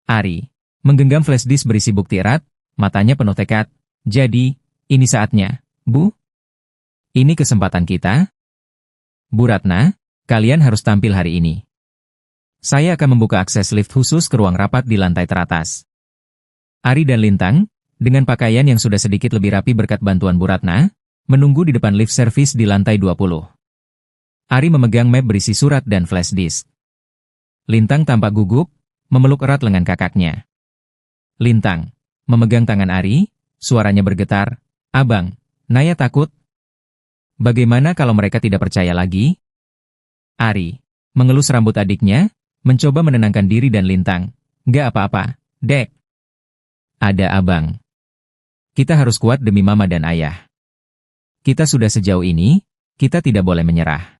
Ari, menggenggam flash disk berisi bukti erat, matanya penuh tekad. Jadi, ini saatnya, Bu. Ini kesempatan kita. Bu Ratna, kalian harus tampil hari ini. Saya akan membuka akses lift khusus ke ruang rapat di lantai teratas. Ari dan Lintang, dengan pakaian yang sudah sedikit lebih rapi berkat bantuan Bu Ratna, menunggu di depan lift service di lantai 20. Ari memegang map berisi surat dan flash disk. Lintang tampak gugup, memeluk erat lengan kakaknya. Lintang, memegang tangan Ari, suaranya bergetar, "Abang, Naya takut. Bagaimana kalau mereka tidak percaya lagi?" Ari, mengelus rambut adiknya, mencoba menenangkan diri dan Lintang. "Gak apa-apa, Dek. Ada abang. Kita harus kuat demi mama dan ayah. Kita sudah sejauh ini, kita tidak boleh menyerah.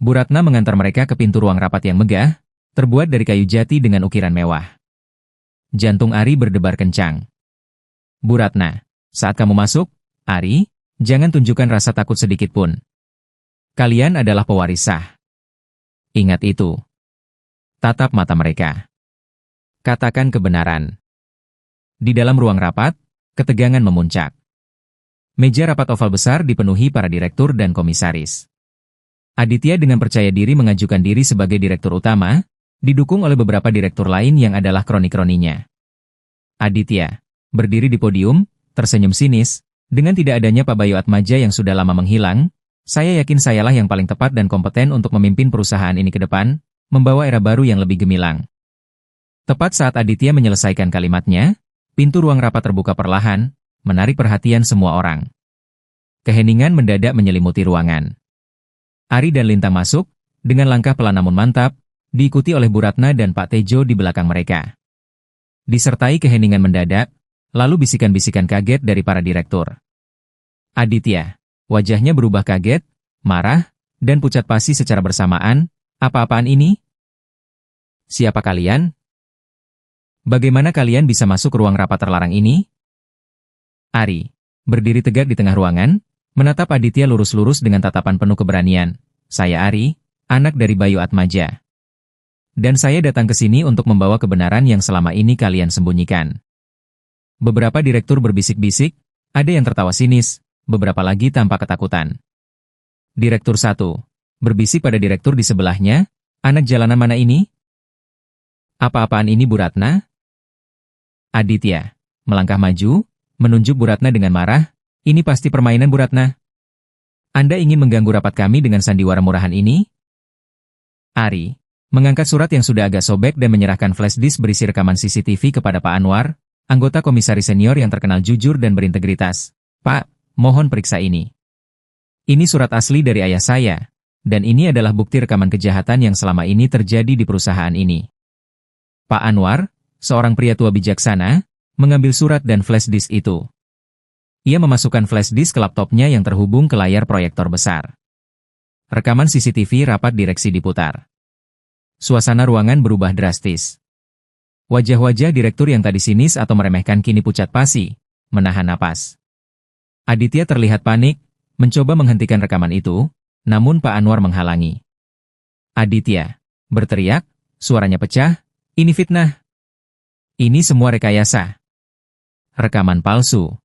Bu Ratna mengantar mereka ke pintu ruang rapat yang megah, terbuat dari kayu jati dengan ukiran mewah. Jantung Ari berdebar kencang. Bu Ratna, saat kamu masuk, Ari, jangan tunjukkan rasa takut sedikit pun. Kalian adalah pewaris sah. Ingat itu. Tatap mata mereka. Katakan kebenaran. Di dalam ruang rapat, ketegangan memuncak. Meja rapat oval besar dipenuhi para direktur dan komisaris. Aditya dengan percaya diri mengajukan diri sebagai direktur utama, didukung oleh beberapa direktur lain yang adalah kroni-kroninya. Aditya, berdiri di podium, tersenyum sinis, dengan tidak adanya Pak Bayu Atmaja yang sudah lama menghilang, saya yakin sayalah yang paling tepat dan kompeten untuk memimpin perusahaan ini ke depan, membawa era baru yang lebih gemilang. Tepat saat Aditya menyelesaikan kalimatnya, pintu ruang rapat terbuka perlahan, menarik perhatian semua orang. Keheningan mendadak menyelimuti ruangan. Ari dan Lintang masuk, dengan langkah pelan namun mantap, diikuti oleh Bu Ratna dan Pak Tejo di belakang mereka. Disertai keheningan mendadak, lalu bisikan-bisikan kaget dari para direktur. Aditya, wajahnya berubah kaget, marah, dan pucat pasi secara bersamaan. Apa-apaan ini? Siapa kalian? Bagaimana kalian bisa masuk ruang rapat terlarang ini? Ari, berdiri tegak di tengah ruangan, menatap Aditya lurus-lurus dengan tatapan penuh keberanian. Saya Ari, anak dari Bayu Atmaja. Dan saya datang ke sini untuk membawa kebenaran yang selama ini kalian sembunyikan. Beberapa direktur berbisik-bisik, ada yang tertawa sinis, beberapa lagi tampak ketakutan. Direktur 1, berbisik pada direktur di sebelahnya, anak jalanan mana ini? Apa-apaan ini Bu Ratna? Aditya, melangkah maju, menunjuk Bu Ratna dengan marah, ini pasti permainan Bu Ratna. Anda ingin mengganggu rapat kami dengan sandiwara murahan ini? Ari, mengangkat surat yang sudah agak sobek dan menyerahkan flash disk berisi rekaman CCTV kepada Pak Anwar, anggota komisaris senior yang terkenal jujur dan berintegritas. Pak, mohon periksa ini. Ini surat asli dari ayah saya, dan ini adalah bukti rekaman kejahatan yang selama ini terjadi di perusahaan ini. Pak Anwar, seorang pria tua bijaksana, mengambil surat dan flash disk itu. Ia memasukkan flash disk ke laptopnya yang terhubung ke layar proyektor besar. Rekaman CCTV rapat direksi diputar. Suasana ruangan berubah drastis. Wajah-wajah direktur yang tadi sinis atau meremehkan kini pucat pasi, menahan napas. Aditya terlihat panik, mencoba menghentikan rekaman itu, namun Pak Anwar menghalangi. Aditya, berteriak, suaranya pecah, ini fitnah. Ini semua rekayasa. Rekaman palsu.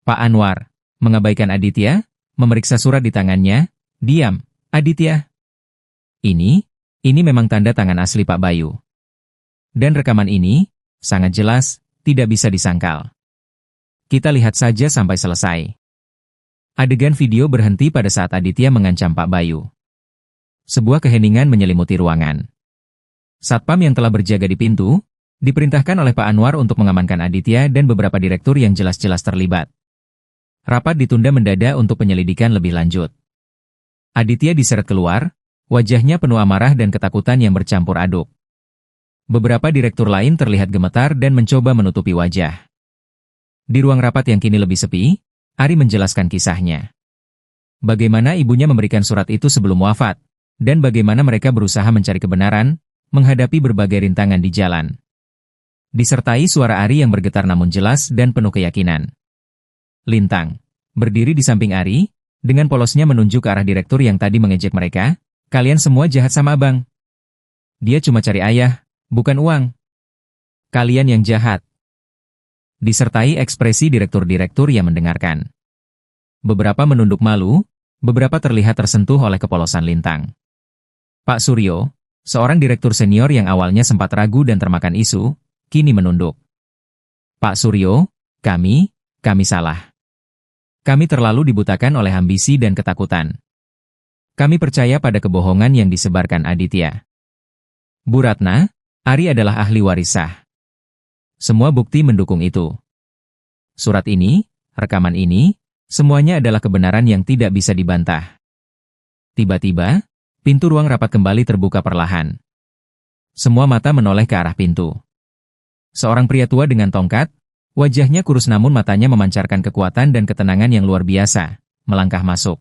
Pak Anwar, mengabaikan Aditya, memeriksa surat di tangannya, diam, Aditya. Ini memang tanda tangan asli Pak Bayu. Dan rekaman ini, sangat jelas, tidak bisa disangkal. Kita lihat saja sampai selesai. Adegan video berhenti pada saat Aditya mengancam Pak Bayu. Sebuah keheningan menyelimuti ruangan. Satpam yang telah berjaga di pintu, diperintahkan oleh Pak Anwar untuk mengamankan Aditya dan beberapa direktur yang jelas-jelas terlibat. Rapat ditunda mendadak untuk penyelidikan lebih lanjut. Aditya diseret keluar, wajahnya penuh amarah dan ketakutan yang bercampur aduk. Beberapa direktur lain terlihat gemetar dan mencoba menutupi wajah. Di ruang rapat yang kini lebih sepi, Ari menjelaskan kisahnya. Bagaimana ibunya memberikan surat itu sebelum wafat, dan bagaimana mereka berusaha mencari kebenaran, menghadapi berbagai rintangan di jalan. Disertai suara Ari yang bergetar namun jelas dan penuh keyakinan. Lintang, berdiri di samping Ari, dengan polosnya menunjuk ke arah direktur yang tadi mengejek mereka, kalian semua jahat sama abang. Dia cuma cari ayah, bukan uang. Kalian yang jahat. Disertai ekspresi direktur-direktur yang mendengarkan. Beberapa menunduk malu, beberapa terlihat tersentuh oleh kepolosan Lintang. Pak Suryo, seorang direktur senior yang awalnya sempat ragu dan termakan isu, kini menunduk. Pak Suryo, kami salah. Kami terlalu dibutakan oleh ambisi dan ketakutan. Kami percaya pada kebohongan yang disebarkan Aditya. Bu Ratna, Ari adalah ahli waris sah. Semua bukti mendukung itu. Surat ini, rekaman ini, semuanya adalah kebenaran yang tidak bisa dibantah. Tiba-tiba, pintu ruang rapat kembali terbuka perlahan. Semua mata menoleh ke arah pintu. Seorang pria tua dengan tongkat, wajahnya kurus namun matanya memancarkan kekuatan dan ketenangan yang luar biasa, melangkah masuk.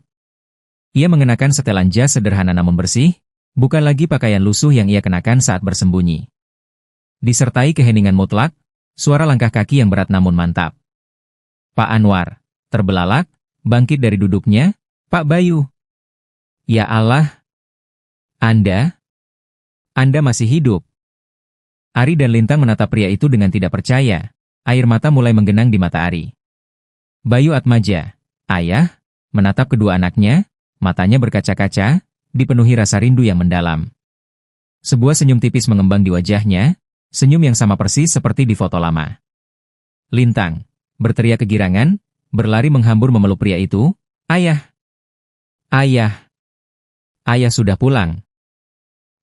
Ia mengenakan setelan jas sederhana namun bersih, bukan lagi pakaian lusuh yang ia kenakan saat bersembunyi. Disertai keheningan mutlak, suara langkah kaki yang berat namun mantap. Pak Anwar, terbelalak, bangkit dari duduknya. Pak Bayu. Ya Allah. Anda masih hidup. Ari dan Lintang menatap pria itu dengan tidak percaya. Air mata mulai menggenang di mata Ari. Bayu Atmaja, ayah, menatap kedua anaknya, matanya berkaca-kaca, dipenuhi rasa rindu yang mendalam. Sebuah senyum tipis mengembang di wajahnya, senyum yang sama persis seperti di foto lama. Lintang, berteriak kegirangan, berlari menghambur memeluk pria itu. Ayah! Ayah! Ayah sudah pulang.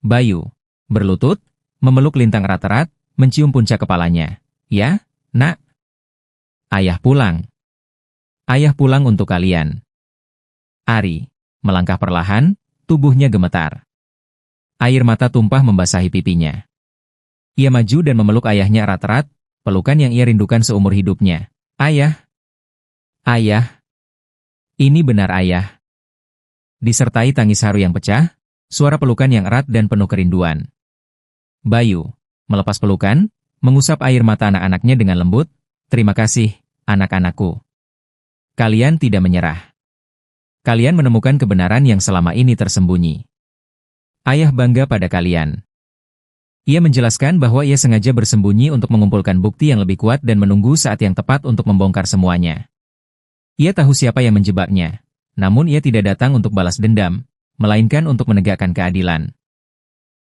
Bayu, berlutut, memeluk Lintang erat-erat, mencium puncak kepalanya. Ya, nak. Ayah pulang. Ayah pulang untuk kalian. Ari, melangkah perlahan, tubuhnya gemetar. Air mata tumpah membasahi pipinya. Ia maju dan memeluk ayahnya erat-erat, pelukan yang ia rindukan seumur hidupnya. Ayah. Ayah. Ini benar ayah. Disertai tangis haru yang pecah, suara pelukan yang erat dan penuh kerinduan. Bayu, melepas pelukan, mengusap air mata anak-anaknya dengan lembut. Terima kasih, anak-anakku. Kalian tidak menyerah. Kalian menemukan kebenaran yang selama ini tersembunyi. Ayah bangga pada kalian. Ia menjelaskan bahwa ia sengaja bersembunyi untuk mengumpulkan bukti yang lebih kuat dan menunggu saat yang tepat untuk membongkar semuanya. Ia tahu siapa yang menjebaknya. Namun ia tidak datang untuk balas dendam, melainkan untuk menegakkan keadilan.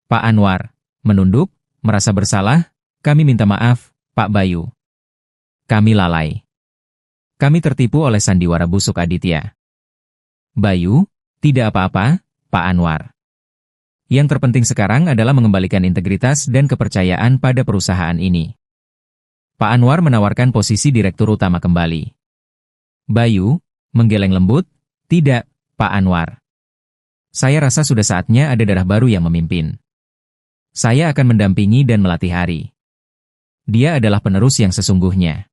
Pak Anwar, menunduk, merasa bersalah. Kami minta maaf, Pak Bayu. Kami lalai. Kami tertipu oleh sandiwara busuk Aditya. Bayu, tidak apa-apa, Pak Anwar. Yang terpenting sekarang adalah mengembalikan integritas dan kepercayaan pada perusahaan ini. Pak Anwar menawarkan posisi direktur utama kembali. Bayu, menggeleng lembut. Tidak, Pak Anwar. Saya rasa sudah saatnya ada darah baru yang memimpin. Saya akan mendampingi dan melatih Ari. Dia adalah penerus yang sesungguhnya.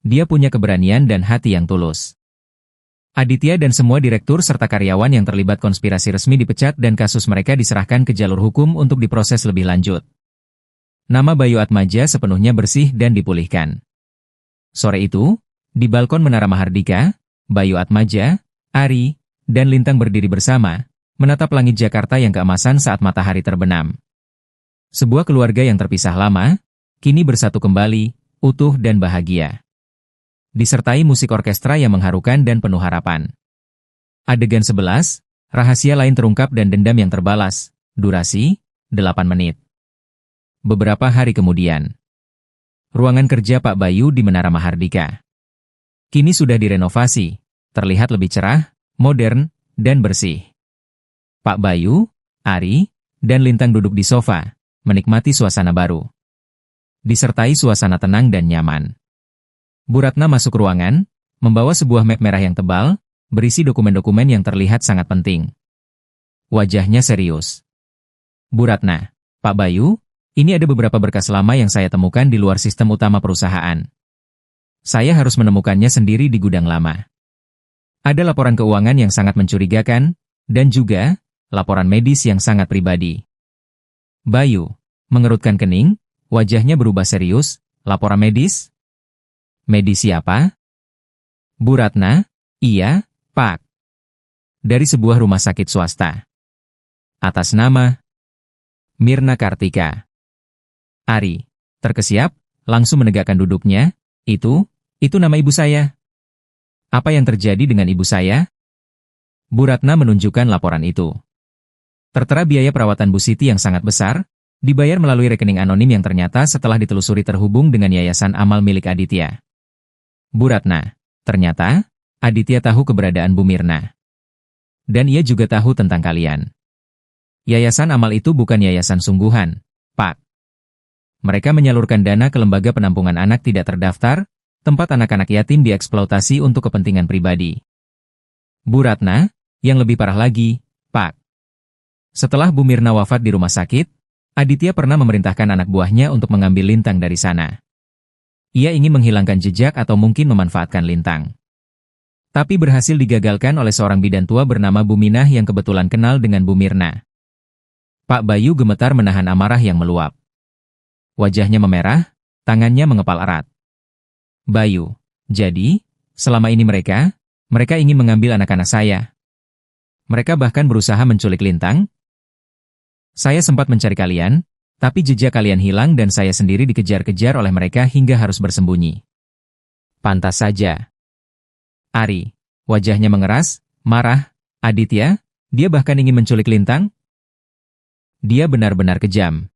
Dia punya keberanian dan hati yang tulus. Aditya dan semua direktur serta karyawan yang terlibat konspirasi resmi dipecat dan kasus mereka diserahkan ke jalur hukum untuk diproses lebih lanjut. Nama Bayu Atmaja sepenuhnya bersih dan dipulihkan. Sore itu, di balkon Menara Mahardika, Bayu Atmaja, Ari, dan Lintang berdiri bersama, menatap langit Jakarta yang keemasan saat matahari terbenam. Sebuah keluarga yang terpisah lama, kini bersatu kembali, utuh dan bahagia. Disertai musik orkestra yang mengharukan dan penuh harapan. Adegan 11, rahasia lain terungkap dan dendam yang terbalas, durasi, 8 menit. Beberapa hari kemudian. Ruangan kerja Pak Bayu di Menara Mahardika. Kini sudah direnovasi, terlihat lebih cerah, modern, dan bersih. Pak Bayu, Ari, dan Lintang duduk di sofa, menikmati suasana baru. Disertai suasana tenang dan nyaman. Bu Ratna masuk ruangan, membawa sebuah map merah yang tebal, berisi dokumen-dokumen yang terlihat sangat penting. Wajahnya serius. Bu Ratna, Pak Bayu, ini ada beberapa berkas lama yang saya temukan di luar sistem utama perusahaan. Saya harus menemukannya sendiri di gudang lama. Ada laporan keuangan yang sangat mencurigakan, dan juga laporan medis yang sangat pribadi. Bayu mengerutkan kening, wajahnya berubah serius. Laporan medis? Medis siapa? Bu Ratna, iya, Pak. Dari sebuah rumah sakit swasta. Atas nama Mirna Kartika. Ari, terkesiap, langsung menegakkan duduknya. Itu nama ibu saya. Apa yang terjadi dengan ibu saya? Bu Ratna menunjukkan laporan itu. Tertera biaya perawatan Bu Siti yang sangat besar, dibayar melalui rekening anonim yang ternyata setelah ditelusuri terhubung dengan yayasan amal milik Aditya. Bu Ratna, ternyata Aditya tahu keberadaan Bu Mirna. Dan ia juga tahu tentang kalian. Yayasan amal itu bukan yayasan sungguhan, Pak. Mereka menyalurkan dana ke lembaga penampungan anak tidak terdaftar, tempat anak-anak yatim dieksploitasi untuk kepentingan pribadi. Bu Ratna, yang lebih parah lagi, Pak. Setelah Bu Mirna wafat di rumah sakit, Aditya pernah memerintahkan anak buahnya untuk mengambil lintang dari sana. Ia ingin menghilangkan jejak atau mungkin memanfaatkan lintang. Tapi berhasil digagalkan oleh seorang bidan tua bernama Bu Minah yang kebetulan kenal dengan Bu Mirna. Pak Bayu gemetar menahan amarah yang meluap. Wajahnya memerah, tangannya mengepal erat. Bayu, jadi, selama ini mereka ingin mengambil anak-anak saya. Mereka bahkan berusaha menculik lintang. Saya sempat mencari kalian, tapi jejak kalian hilang dan saya sendiri dikejar-kejar oleh mereka hingga harus bersembunyi. Pantas saja. Ari, wajahnya mengeras, marah. Aditya, dia bahkan ingin menculik lintang? Dia benar-benar kejam.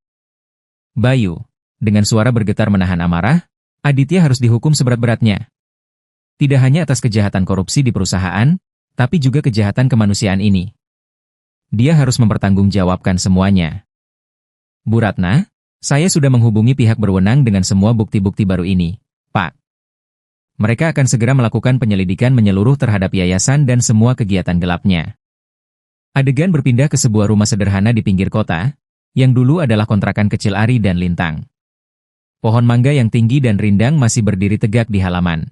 Bayu, dengan suara bergetar menahan amarah, Aditya harus dihukum seberat-beratnya. Tidak hanya atas kejahatan korupsi di perusahaan, tapi juga kejahatan kemanusiaan ini. Dia harus mempertanggungjawabkan semuanya. Bu Ratna, saya sudah menghubungi pihak berwenang dengan semua bukti-bukti baru ini, Pak. Mereka akan segera melakukan penyelidikan menyeluruh terhadap yayasan dan semua kegiatan gelapnya. Adegan berpindah ke sebuah rumah sederhana di pinggir kota, yang dulu adalah kontrakan kecil Ari dan Lintang. Pohon mangga yang tinggi dan rindang masih berdiri tegak di halaman.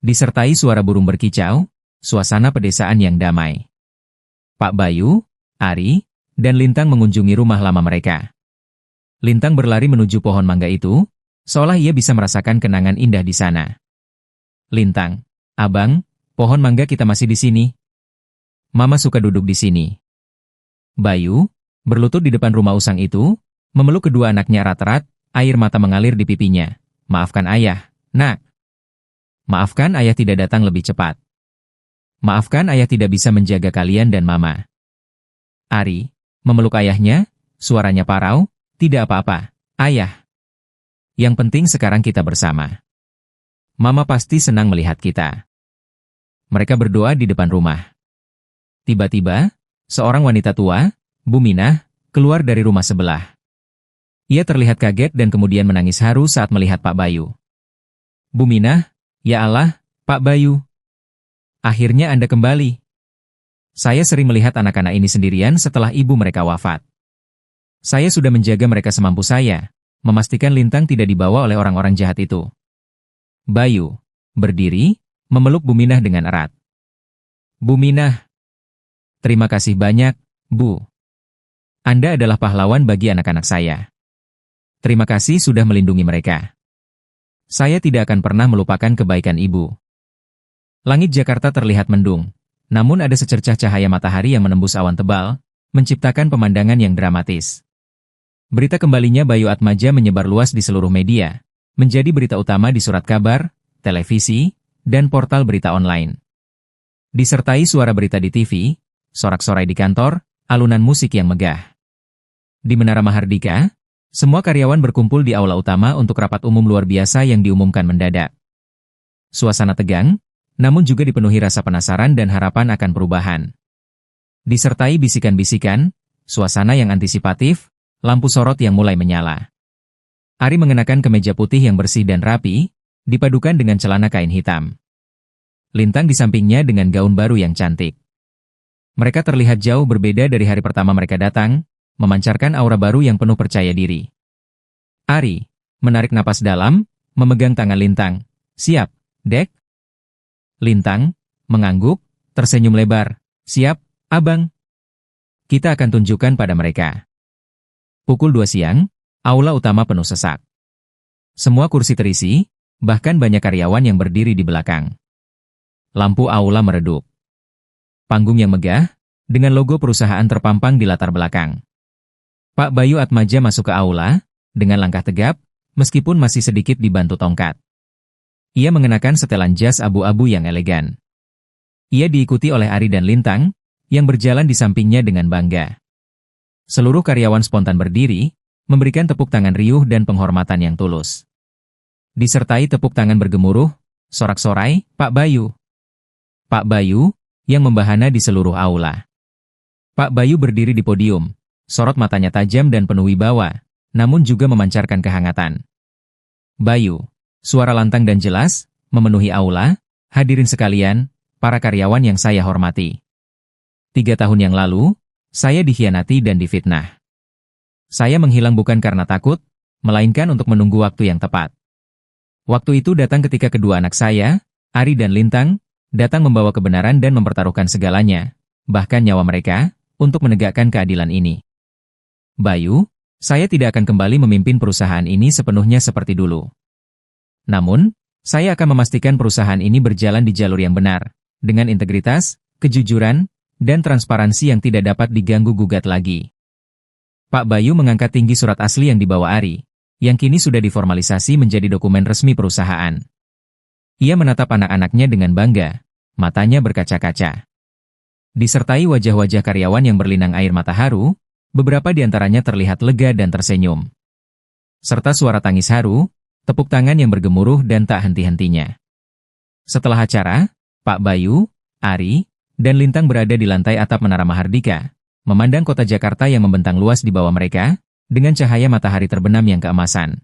Disertai suara burung berkicau, suasana pedesaan yang damai. Pak Bayu, Ari, dan Lintang mengunjungi rumah lama mereka. Lintang berlari menuju pohon mangga itu, seolah ia bisa merasakan kenangan indah di sana. Lintang, abang, pohon mangga kita masih di sini. Mama suka duduk di sini. Bayu, berlutut di depan rumah usang itu, memeluk kedua anaknya erat-erat, air mata mengalir di pipinya. Maafkan ayah, nak. Maafkan ayah tidak datang lebih cepat. Maafkan ayah tidak bisa menjaga kalian dan mama. Ari, memeluk ayahnya, suaranya parau, tidak apa-apa, ayah. Yang penting sekarang kita bersama. Mama pasti senang melihat kita. Mereka berdoa di depan rumah. Tiba-tiba, seorang wanita tua, Bu Minah, keluar dari rumah sebelah. Ia terlihat kaget dan kemudian menangis haru saat melihat Pak Bayu. Bu Minah, ya Allah, Pak Bayu. Akhirnya Anda kembali. Saya sering melihat anak-anak ini sendirian setelah ibu mereka wafat. Saya sudah menjaga mereka semampu saya, memastikan Lintang tidak dibawa oleh orang-orang jahat itu. Bayu, berdiri, memeluk Bu Minah dengan erat. Bu Minah, terima kasih banyak, Bu. Anda adalah pahlawan bagi anak-anak saya. Terima kasih sudah melindungi mereka. Saya tidak akan pernah melupakan kebaikan Ibu. Langit Jakarta terlihat mendung, namun ada secercah cahaya matahari yang menembus awan tebal, menciptakan pemandangan yang dramatis. Berita kembalinya Bayu Atmaja menyebar luas di seluruh media, menjadi berita utama di surat kabar, televisi, dan portal berita online. Disertai suara berita di TV, sorak-sorai di kantor, alunan musik yang megah. Di Menara Mahardika, semua karyawan berkumpul di aula utama untuk rapat umum luar biasa yang diumumkan mendadak. Suasana tegang, namun juga dipenuhi rasa penasaran dan harapan akan perubahan. Disertai bisikan-bisikan, suasana yang antisipatif, lampu sorot yang mulai menyala. Ari mengenakan kemeja putih yang bersih dan rapi, dipadukan dengan celana kain hitam. Lintang di sampingnya dengan gaun baru yang cantik. Mereka terlihat jauh berbeda dari hari pertama mereka datang, memancarkan aura baru yang penuh percaya diri. Ari menarik napas dalam, memegang tangan Lintang. Siap, Dek? Lintang mengangguk, tersenyum lebar. Siap, Abang. Kita akan tunjukkan pada mereka. Pukul 2 siang, aula utama penuh sesak. Semua kursi terisi, bahkan banyak karyawan yang berdiri di belakang. Lampu aula meredup. Panggung yang megah, dengan logo perusahaan terpampang di latar belakang. Pak Bayu Atmaja masuk ke aula, dengan langkah tegap, meskipun masih sedikit dibantu tongkat. Ia mengenakan setelan jas abu-abu yang elegan. Ia diikuti oleh Ari dan Lintang, yang berjalan di sampingnya dengan bangga. Seluruh karyawan spontan berdiri, memberikan tepuk tangan riuh dan penghormatan yang tulus. Disertai tepuk tangan bergemuruh, sorak-sorai, Pak Bayu. Pak Bayu, yang membahana di seluruh aula. Pak Bayu berdiri di podium, sorot matanya tajam dan penuh wibawa, namun juga memancarkan kehangatan. Bayu, suara lantang dan jelas, memenuhi aula. Hadirin sekalian, para karyawan yang saya hormati. 3 tahun yang lalu, saya dikhianati dan difitnah. Saya menghilang bukan karena takut, melainkan untuk menunggu waktu yang tepat. Waktu itu datang ketika kedua anak saya, Ari dan Lintang, datang membawa kebenaran dan mempertaruhkan segalanya, bahkan nyawa mereka, untuk menegakkan keadilan ini. Bayu, saya tidak akan kembali memimpin perusahaan ini sepenuhnya seperti dulu. Namun, saya akan memastikan perusahaan ini berjalan di jalur yang benar, dengan integritas, kejujuran, dan transparansi yang tidak dapat diganggu-gugat lagi. Pak Bayu mengangkat tinggi surat asli yang dibawa Ari, yang kini sudah diformalisasi menjadi dokumen resmi perusahaan. Ia menatap anak-anaknya dengan bangga, matanya berkaca-kaca. Disertai wajah-wajah karyawan yang berlinang air mata haru, beberapa di antaranya terlihat lega dan tersenyum. Serta suara tangis haru, tepuk tangan yang bergemuruh dan tak henti-hentinya. Setelah acara, Pak Bayu, Ari, dan Lintang berada di lantai atap Menara Mahardika, memandang kota Jakarta yang membentang luas di bawah mereka, dengan cahaya matahari terbenam yang keemasan.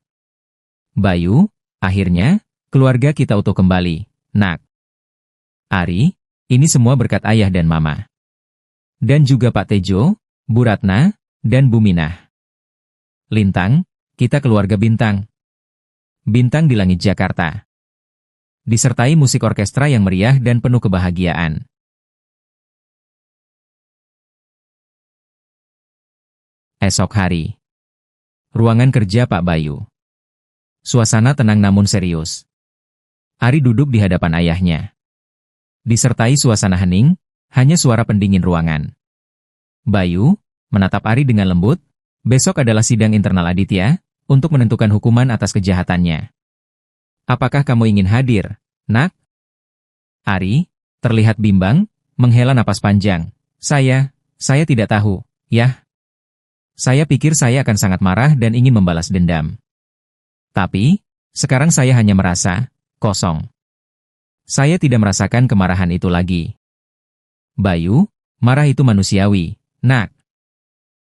Bayu, akhirnya, keluarga kita utuh kembali, nak. Ari, ini semua berkat ayah dan mama. Dan juga Pak Tejo, Bu Ratna, dan Bu Minah. Lintang, kita keluarga bintang. Bintang di langit Jakarta. Disertai musik orkestra yang meriah dan penuh kebahagiaan. Esok hari. Ruangan kerja Pak Bayu. Suasana tenang namun serius. Ari duduk di hadapan ayahnya. Disertai suasana hening, hanya suara pendingin ruangan. Bayu menatap Ari dengan lembut, besok adalah sidang internal Aditya, untuk menentukan hukuman atas kejahatannya. Apakah kamu ingin hadir, nak? Ari, terlihat bimbang, menghela napas panjang. Saya tidak tahu, yah. Saya pikir saya akan sangat marah dan ingin membalas dendam. Tapi, sekarang saya hanya merasa kosong. Saya tidak merasakan kemarahan itu lagi. Bayu, marah itu manusiawi, nak.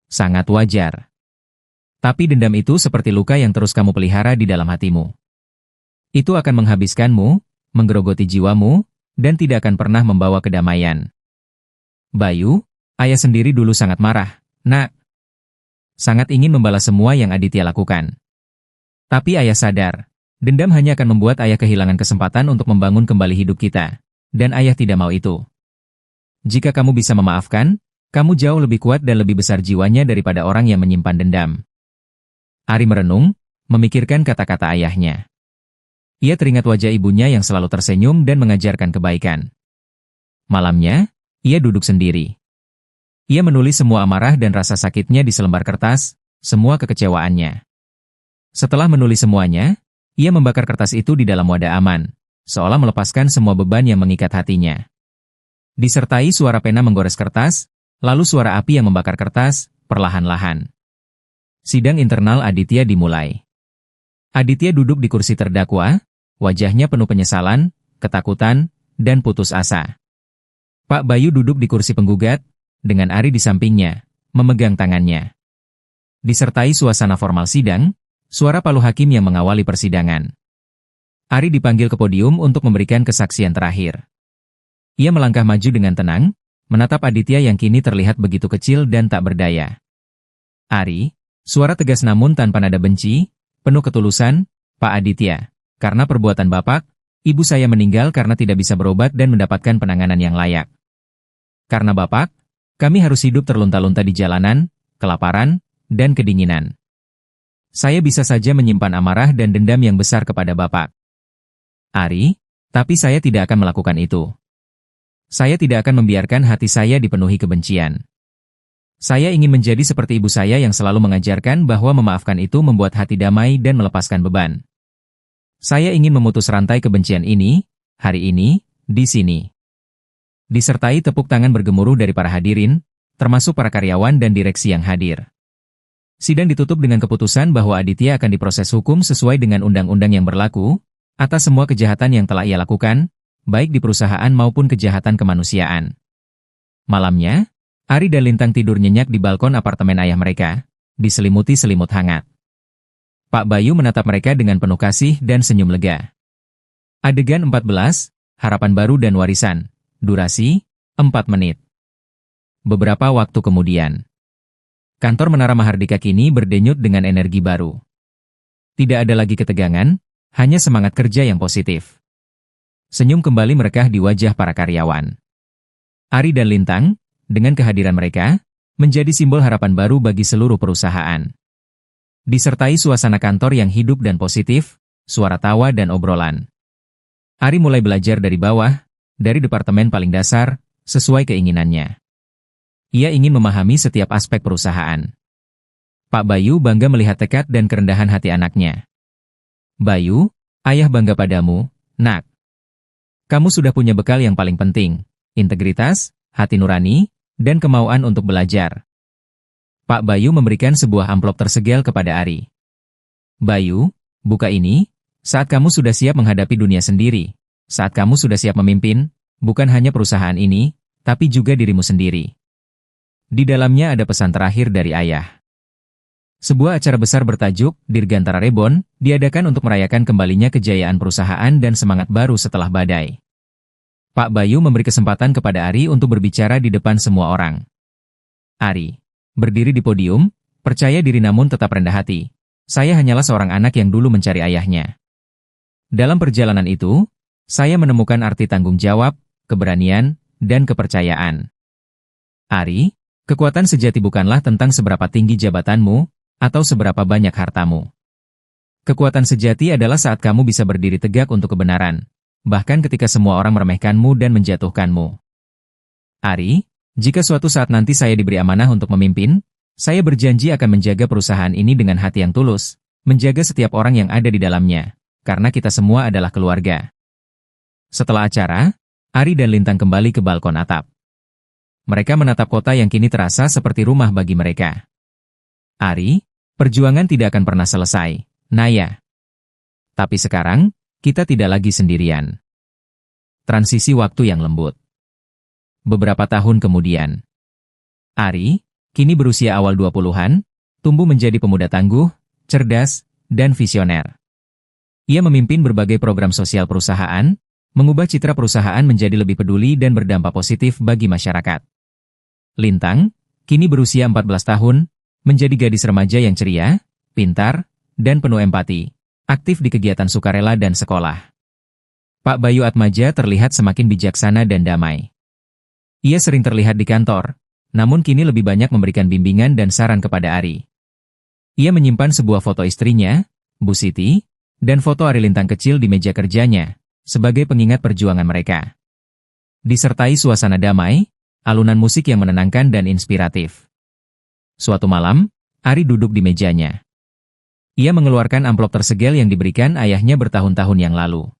Sangat wajar. Tapi dendam itu seperti luka yang terus kamu pelihara di dalam hatimu. Itu akan menghabiskanmu, menggerogoti jiwamu, dan tidak akan pernah membawa kedamaian. Bayu, ayah sendiri dulu sangat marah, nak. Sangat ingin membalas semua yang Aditya lakukan. Tapi ayah sadar, dendam hanya akan membuat ayah kehilangan kesempatan untuk membangun kembali hidup kita. Dan ayah tidak mau itu. Jika kamu bisa memaafkan, kamu jauh lebih kuat dan lebih besar jiwanya daripada orang yang menyimpan dendam. Ari merenung, memikirkan kata-kata ayahnya. Ia teringat wajah ibunya yang selalu tersenyum dan mengajarkan kebaikan. Malamnya, ia duduk sendiri. Ia menulis semua amarah dan rasa sakitnya di selembar kertas, semua kekecewaannya. Setelah menulis semuanya, ia membakar kertas itu di dalam wadah aman, seolah melepaskan semua beban yang mengikat hatinya. Disertai suara pena menggores kertas, lalu suara api yang membakar kertas, perlahan-lahan. Sidang internal Aditya dimulai. Aditya duduk di kursi terdakwa, wajahnya penuh penyesalan, ketakutan, dan putus asa. Pak Bayu duduk di kursi penggugat, dengan Ari di sampingnya, memegang tangannya. Disertai suasana formal sidang, suara palu hakim yang mengawali persidangan. Ari dipanggil ke podium untuk memberikan kesaksian terakhir. Ia melangkah maju dengan tenang, menatap Aditya yang kini terlihat begitu kecil dan tak berdaya. Ari, suara tegas namun tanpa nada benci, penuh ketulusan, Pak Aditya, karena perbuatan Bapak, ibu saya meninggal karena tidak bisa berobat dan mendapatkan penanganan yang layak. Karena Bapak, kami harus hidup terlunta-lunta di jalanan, kelaparan, dan kedinginan. Saya bisa saja menyimpan amarah dan dendam yang besar kepada Bapak. Ari, tapi saya tidak akan melakukan itu. Saya tidak akan membiarkan hati saya dipenuhi kebencian. Saya ingin menjadi seperti ibu saya yang selalu mengajarkan bahwa memaafkan itu membuat hati damai dan melepaskan beban. Saya ingin memutus rantai kebencian ini, hari ini, di sini. Disertai tepuk tangan bergemuruh dari para hadirin, termasuk para karyawan dan direksi yang hadir. Sidang ditutup dengan keputusan bahwa Aditya akan diproses hukum sesuai dengan undang-undang yang berlaku, atas semua kejahatan yang telah ia lakukan, baik di perusahaan maupun kejahatan kemanusiaan. Malamnya, Ari dan Lintang tidur nyenyak di balkon apartemen ayah mereka, diselimuti selimut hangat. Pak Bayu menatap mereka dengan penuh kasih dan senyum lega. Adegan 14, Harapan Baru dan Warisan. Durasi, 4 menit. Beberapa waktu kemudian. Kantor Menara Mahardika kini berdenyut dengan energi baru. Tidak ada lagi ketegangan, hanya semangat kerja yang positif. Senyum kembali merekah di wajah para karyawan. Ari dan Lintang, dengan kehadiran mereka, menjadi simbol harapan baru bagi seluruh perusahaan. Disertai suasana kantor yang hidup dan positif, suara tawa dan obrolan. Ari mulai belajar dari bawah, dari departemen paling dasar, sesuai keinginannya. Ia ingin memahami setiap aspek perusahaan. Pak Bayu bangga melihat tekad dan kerendahan hati anaknya. Bayu, ayah bangga padamu, nak. Kamu sudah punya bekal yang paling penting, integritas, hati nurani, dan kemauan untuk belajar. Pak Bayu memberikan sebuah amplop tersegel kepada Ari. Bayu, buka ini, saat kamu sudah siap menghadapi dunia sendiri, saat kamu sudah siap memimpin, bukan hanya perusahaan ini, tapi juga dirimu sendiri. Di dalamnya ada pesan terakhir dari ayah. Sebuah acara besar bertajuk Dirgantara Reborn diadakan untuk merayakan kembalinya kejayaan perusahaan dan semangat baru setelah badai. Pak Bayu memberi kesempatan kepada Ari untuk berbicara di depan semua orang. Ari, berdiri di podium, percaya diri namun tetap rendah hati. Saya hanyalah seorang anak yang dulu mencari ayahnya. Dalam perjalanan itu, saya menemukan arti tanggung jawab, keberanian, dan kepercayaan. Ari, kekuatan sejati bukanlah tentang seberapa tinggi jabatanmu, atau seberapa banyak hartamu. Kekuatan sejati adalah saat kamu bisa berdiri tegak untuk kebenaran, bahkan ketika semua orang meremehkanmu dan menjatuhkanmu. Ari, jika suatu saat nanti saya diberi amanah untuk memimpin, saya berjanji akan menjaga perusahaan ini dengan hati yang tulus, menjaga setiap orang yang ada di dalamnya, karena kita semua adalah keluarga. Setelah acara, Ari dan Lintang kembali ke balkon atap. Mereka menatap kota yang kini terasa seperti rumah bagi mereka. Ari, perjuangan tidak akan pernah selesai, Naya. Tapi sekarang, kita tidak lagi sendirian. Transisi waktu yang lembut. Beberapa tahun kemudian, Ari, kini berusia awal 20-an, tumbuh menjadi pemuda tangguh, cerdas, dan visioner. Ia memimpin berbagai program sosial perusahaan, mengubah citra perusahaan menjadi lebih peduli dan berdampak positif bagi masyarakat. Lintang, kini berusia 14 tahun, menjadi gadis remaja yang ceria, pintar, dan penuh empati, aktif di kegiatan sukarela dan sekolah. Pak Bayu Atmaja terlihat semakin bijaksana dan damai. Ia sering terlihat di kantor, namun kini lebih banyak memberikan bimbingan dan saran kepada Ari. Ia menyimpan sebuah foto istrinya, Bu Siti, dan foto Ari Lintang kecil di meja kerjanya, sebagai pengingat perjuangan mereka. Disertai suasana damai, alunan musik yang menenangkan dan inspiratif. Suatu malam, Ari duduk di mejanya. Ia mengeluarkan amplop tersegel yang diberikan ayahnya bertahun-tahun yang lalu.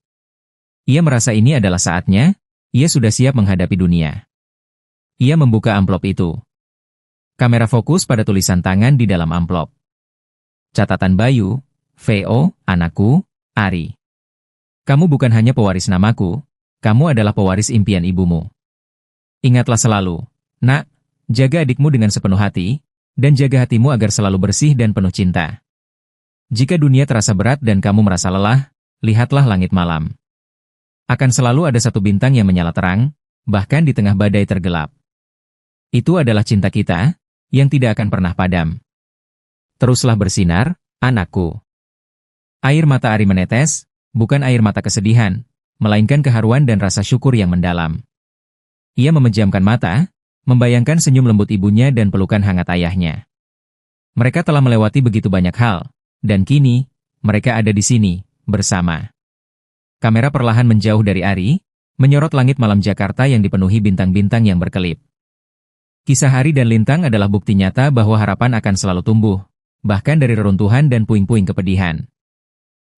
Ia merasa ini adalah saatnya, ia sudah siap menghadapi dunia. Ia membuka amplop itu. Kamera fokus pada tulisan tangan di dalam amplop. Catatan Bayu, VO, anakku, Ari. Kamu bukan hanya pewaris namaku, kamu adalah pewaris impian ibumu. Ingatlah selalu, nak, jaga adikmu dengan sepenuh hati, dan jaga hatimu agar selalu bersih dan penuh cinta. Jika dunia terasa berat dan kamu merasa lelah, lihatlah langit malam. Akan selalu ada satu bintang yang menyala terang, bahkan di tengah badai tergelap. Itu adalah cinta kita, yang tidak akan pernah padam. Teruslah bersinar, anakku. Air mata Ari menetes, bukan air mata kesedihan, melainkan keharuan dan rasa syukur yang mendalam. Ia memejamkan mata, membayangkan senyum lembut ibunya dan pelukan hangat ayahnya. Mereka telah melewati begitu banyak hal, dan kini, mereka ada di sini, bersama. Kamera perlahan menjauh dari Ari, menyorot langit malam Jakarta yang dipenuhi bintang-bintang yang berkelip. Kisah Ari dan Lintang adalah bukti nyata bahwa harapan akan selalu tumbuh, bahkan dari reruntuhan dan puing-puing kepedihan.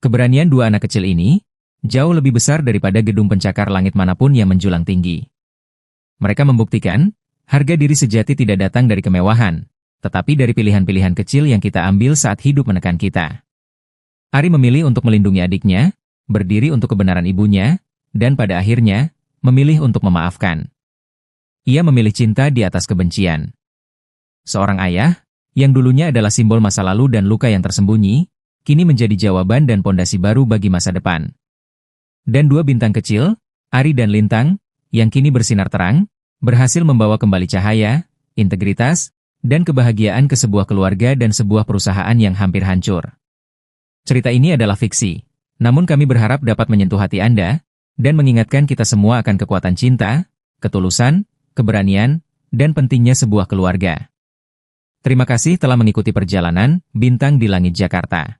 Keberanian dua anak kecil ini, jauh lebih besar daripada gedung pencakar langit manapun yang menjulang tinggi. Mereka membuktikan, harga diri sejati tidak datang dari kemewahan, tetapi dari pilihan-pilihan kecil yang kita ambil saat hidup menekan kita. Ari memilih untuk melindungi adiknya, berdiri untuk kebenaran ibunya, dan pada akhirnya, memilih untuk memaafkan. Ia memilih cinta di atas kebencian. Seorang ayah, yang dulunya adalah simbol masa lalu dan luka yang tersembunyi, kini menjadi jawaban dan pondasi baru bagi masa depan. Dan dua bintang kecil, Ari dan Lintang, yang kini bersinar terang, berhasil membawa kembali cahaya, integritas, dan kebahagiaan ke sebuah keluarga dan sebuah perusahaan yang hampir hancur. Cerita ini adalah fiksi, namun kami berharap dapat menyentuh hati Anda, dan mengingatkan kita semua akan kekuatan cinta, ketulusan, keberanian, dan pentingnya sebuah keluarga. Terima kasih telah mengikuti perjalanan Bintang di Langit Jakarta.